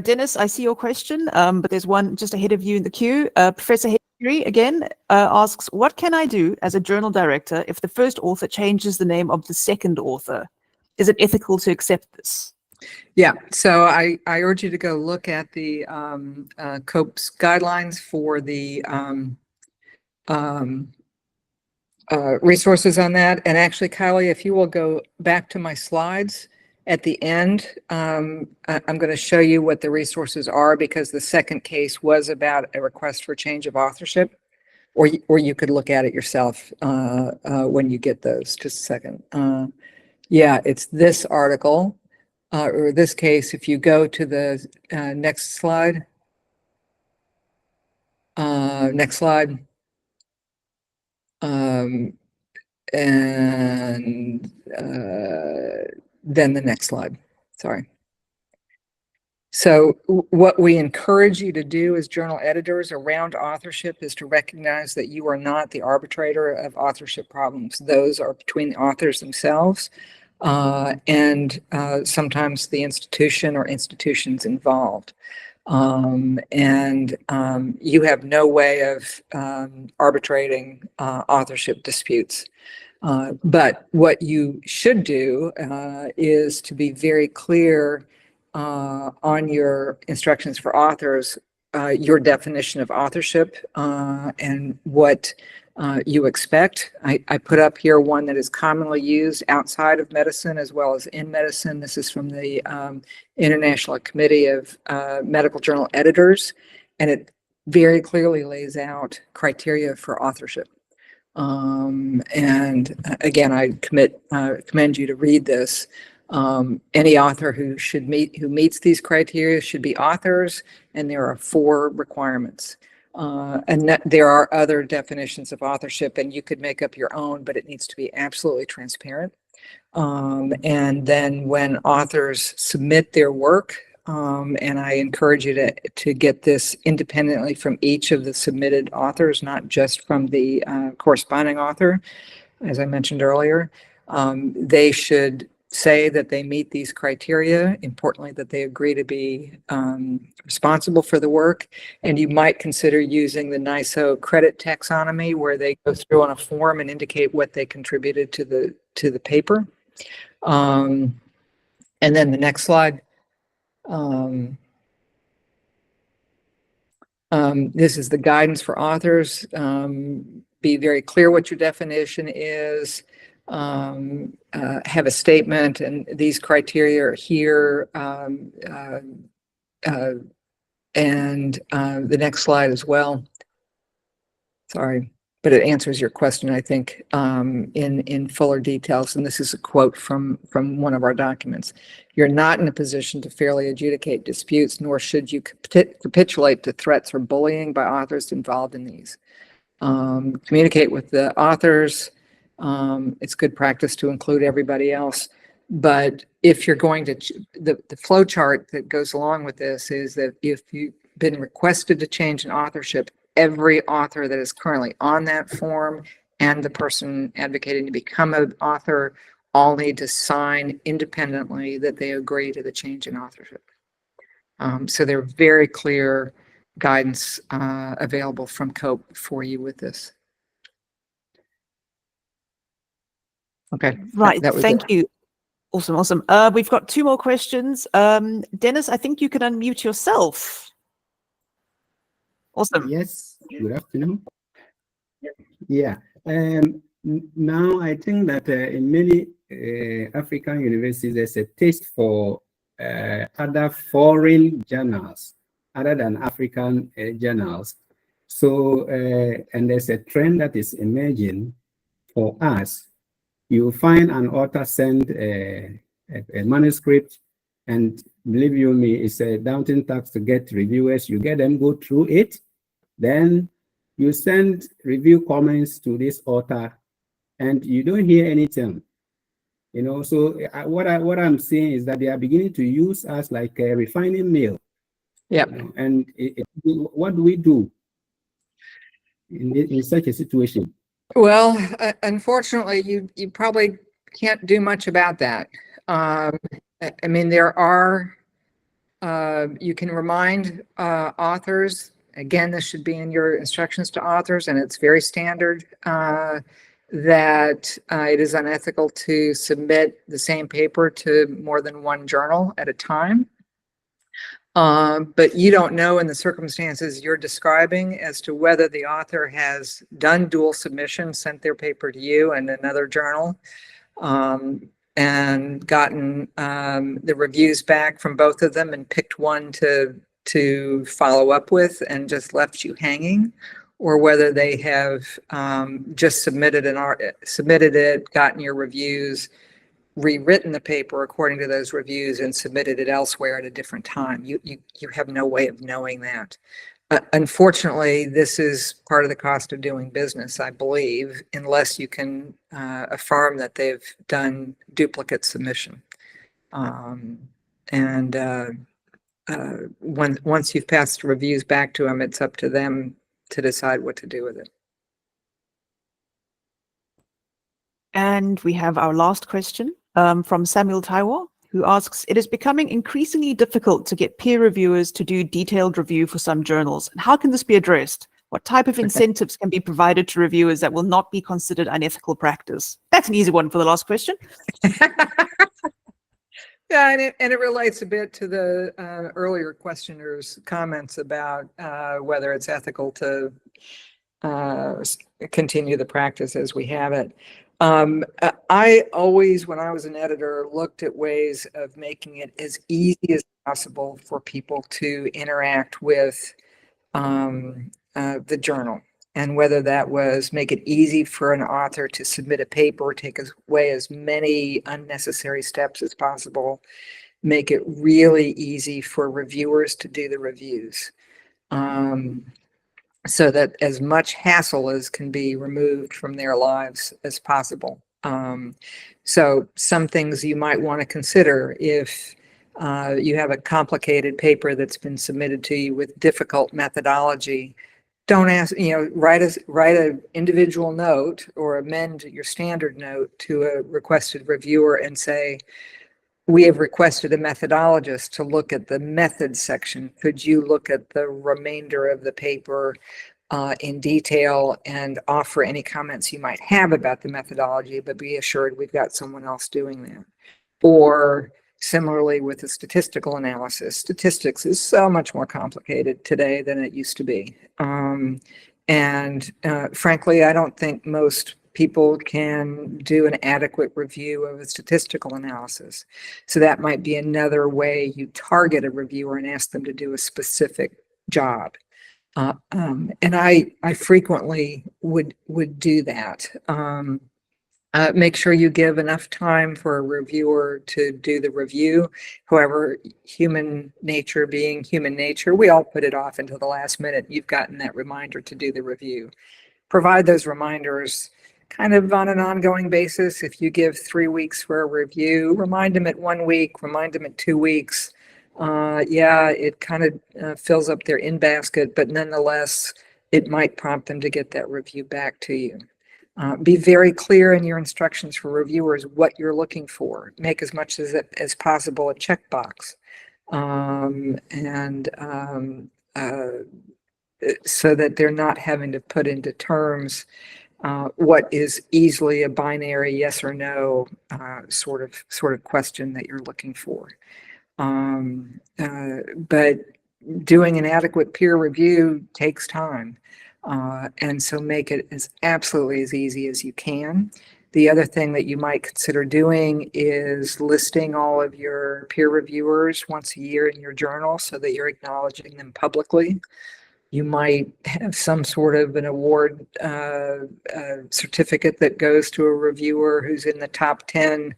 Dennis, I see your question, but there's one just ahead of you in the queue. Professor Henry again asks, what can I do as a journal director if the first author changes the name of the second author? Is it ethical to accept this? Yeah, so I urge you to go look at the COPE's guidelines for the resources on that. And actually, Kylie, if you will go back to my slides at the end, I'm going to show you what the resources are, because the second case was about a request for change of authorship, or you could look at it yourself when you get those. Just a second. Yeah, it's this article, or this case. If you go to the next slide. Next slide. And then the next slide. Sorry. So what we encourage you to do as journal editors around authorship is to recognize that you are not the arbitrator of authorship problems. Those are between the authors themselves and sometimes the institution or institutions involved. You have no way of arbitrating authorship disputes. But what you should do is to be very clear on your instructions for authors, your definition of authorship and what you expect. I put up here one that is commonly used outside of medicine as well as in medicine. This is from the International Committee of Medical Journal Editors, and it very clearly lays out criteria for authorship. And again, I commend you to read this. Any author who meets these criteria should be authors, and there are 4 requirements. And there are other definitions of authorship, and you could make up your own, but it needs to be absolutely transparent. And then when authors submit their work, and I encourage you to get this independently from each of the submitted authors, not just from the corresponding author, as I mentioned earlier, they should say that they meet these criteria, importantly, that they agree to be responsible for the work. And you might consider using the NISO credit taxonomy, where they go through on a form and indicate what they contributed to the paper. And then the next slide. This is the guidance for authors. Be very clear what your definition is. Have a statement, and these criteria are here. And the next slide as well. Sorry, but it answers your question, I think, in fuller details. And this is a quote from one of our documents. You're not in a position to fairly adjudicate disputes, nor should you capitulate to threats or bullying by authors involved in these. Communicate with the authors. It's good practice to include everybody else. But if you're going to, the flow chart that goes along with this is that if you've been requested to change an authorship, every author that is currently on that form and the person advocating to become an author all need to sign independently that they agree to the change in authorship. So there are very clear guidance available from COPE for you with this. Okay. Right. That was Thank it. you. Awesome. We've got 2 more questions. Dennis, I think you can unmute yourself. Awesome. Yes, good afternoon. Yeah, now I think that in many African universities, there's a taste for other foreign journals other than African journals. So, and there's a trend that is emerging for us. You find an author send a manuscript, and believe you me, it's a daunting task to get reviewers. You get them go through it, then you send review comments to this author, and you don't hear anything. You know, so what I'm seeing is that they are beginning to use us like a refining mill. Yeah. You know, and what do we do in such a situation? Well, unfortunately, you probably can't do much about that. I mean, there are, you can remind authors, again, this should be in your instructions to authors, and it's very standard, that it is unethical to submit the same paper to more than one journal at a time. But you don't know in the circumstances you're describing as to whether the author has done dual submission, sent their paper to you and another journal, and gotten the reviews back from both of them and picked one to follow up with and just left you hanging, or whether they have just submitted it, gotten your reviews, rewritten the paper according to those reviews, and submitted it elsewhere at a different time. You have no way of knowing that. Unfortunately, this is part of the cost of doing business, I believe, unless you can affirm that they've done duplicate submission. Once you've passed the reviews back to them, it's up to them to decide what to do with it. And we have our last question from Samuel Taiwo, who asks, it is becoming increasingly difficult to get peer reviewers to do detailed review for some journals. And how can this be addressed? What type of incentives can be provided to reviewers that will not be considered unethical practice? That's an easy one for the last question. Yeah, and it relates a bit to the earlier questioner's comments about whether it's ethical to continue the practice as we have it. I always, when I was an editor, looked at ways of making it as easy as possible for people to interact with the journal. And whether that was make it easy for an author to submit a paper, take away as many unnecessary steps as possible, make it really easy for reviewers to do the reviews, so that as much hassle as can be removed from their lives as possible. So some things you might want to consider if you have a complicated paper that's been submitted to you with difficult methodology. Don't ask, write an individual note or amend your standard note to a requested reviewer and say, we have requested a methodologist to look at the methods section. Could you look at the remainder of the paper in detail and offer any comments you might have about the methodology, but be assured we've got someone else doing that. Or similarly with the statistical analysis, statistics is so much more complicated today than it used to be. Frankly, I don't think most people can do an adequate review of a statistical analysis. So that might be another way you target a reviewer and ask them to do a specific job. And I frequently would do that. Make sure you give enough time for a reviewer to do the review. However, human nature being human nature, we all put it off until the last minute. You've gotten that reminder to do the review. Provide those reminders kind of on an ongoing basis. If you give 3 weeks for a review, remind them at 1 week, remind them at 2 weeks. Yeah, it kind of fills up their in-basket, but nonetheless, it might prompt them to get that review back to you. Be very clear in your instructions for reviewers what you're looking for. Make as much as possible a checkbox, so that they're not having to put into terms what is easily a binary yes or no sort of question that you're looking for. But doing an adequate peer review takes time. And so make it as absolutely as easy as you can. The other thing that you might consider doing is listing all of your peer reviewers once a year in your journal so that you're acknowledging them publicly. You might have some sort of an award certificate that goes to a reviewer who's in the top 10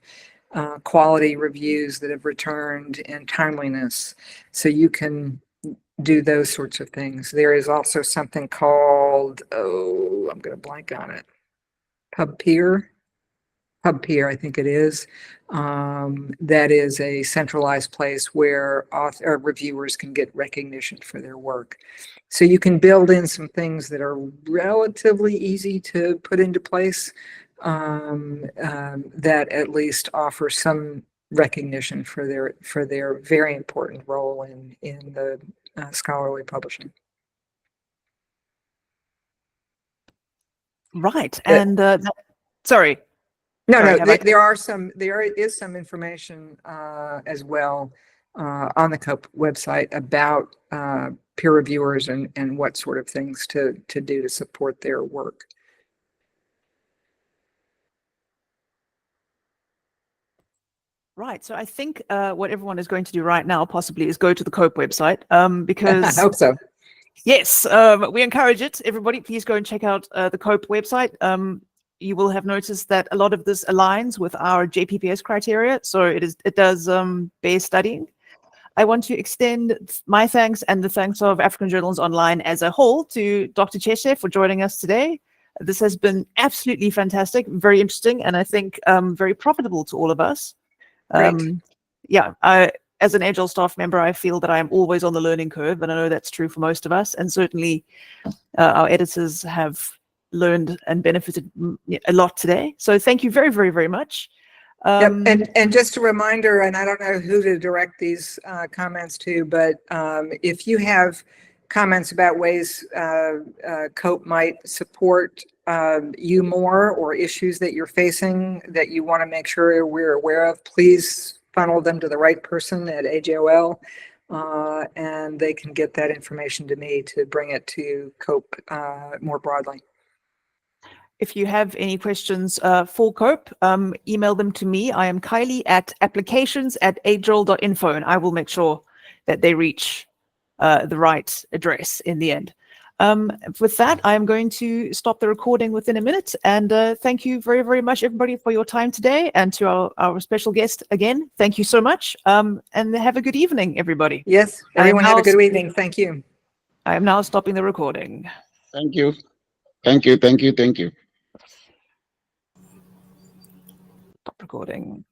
quality reviews that have returned and timeliness. So you can do those sorts of things. There is also something called, oh, I'm going to blank on it, PubPeer, I think it is. That is a centralized place where reviewers can get recognition for their work. So you can build in some things that are relatively easy to put into place that at least offer some recognition for their very important role in the scholarly publishing. Right. And sorry. No, Sorry, no, there is some information as well on the COPE website about peer reviewers and what sort of things to do to support their work. Right. So I think what everyone is going to do right now possibly is go to the COPE website because I hope so. yes, we encourage it. Everybody, please go and check out the COPE website. You will have noticed that a lot of this aligns with our JPPS criteria, so it does bear studying. I want to extend my thanks and the thanks of African Journals Online as a whole to Dr. Cheshe for joining us today. This has been absolutely fantastic, very interesting, and I think very profitable to all of us. Yeah, as an Agile staff member, I feel that I am always on the learning curve, and I know that's true for most of us. And certainly our editors have learned and benefited a lot today. So thank you very, very, very much. Yep. And just a reminder, and I don't know who to direct these comments to, but if you have comments about ways COPE might support you more, or issues that you're facing that you want to make sure we're aware of, please funnel them to the right person at AJOL, and they can get that information to me to bring it to COPE more broadly. If you have any questions for COPE, email them to me. I am Kylie at applications@ajol.info, and I will make sure that they reach the right address in the end. With that, I'm going to stop the recording within a minute. And thank you very, very much, everybody, for your time today. And to our special guest, again, thank you so much. And have a good evening, everybody. Yes, everyone have a good evening. Thank you. I am now stopping the recording. Thank you. Thank you. Thank you. Thank you. Stop recording.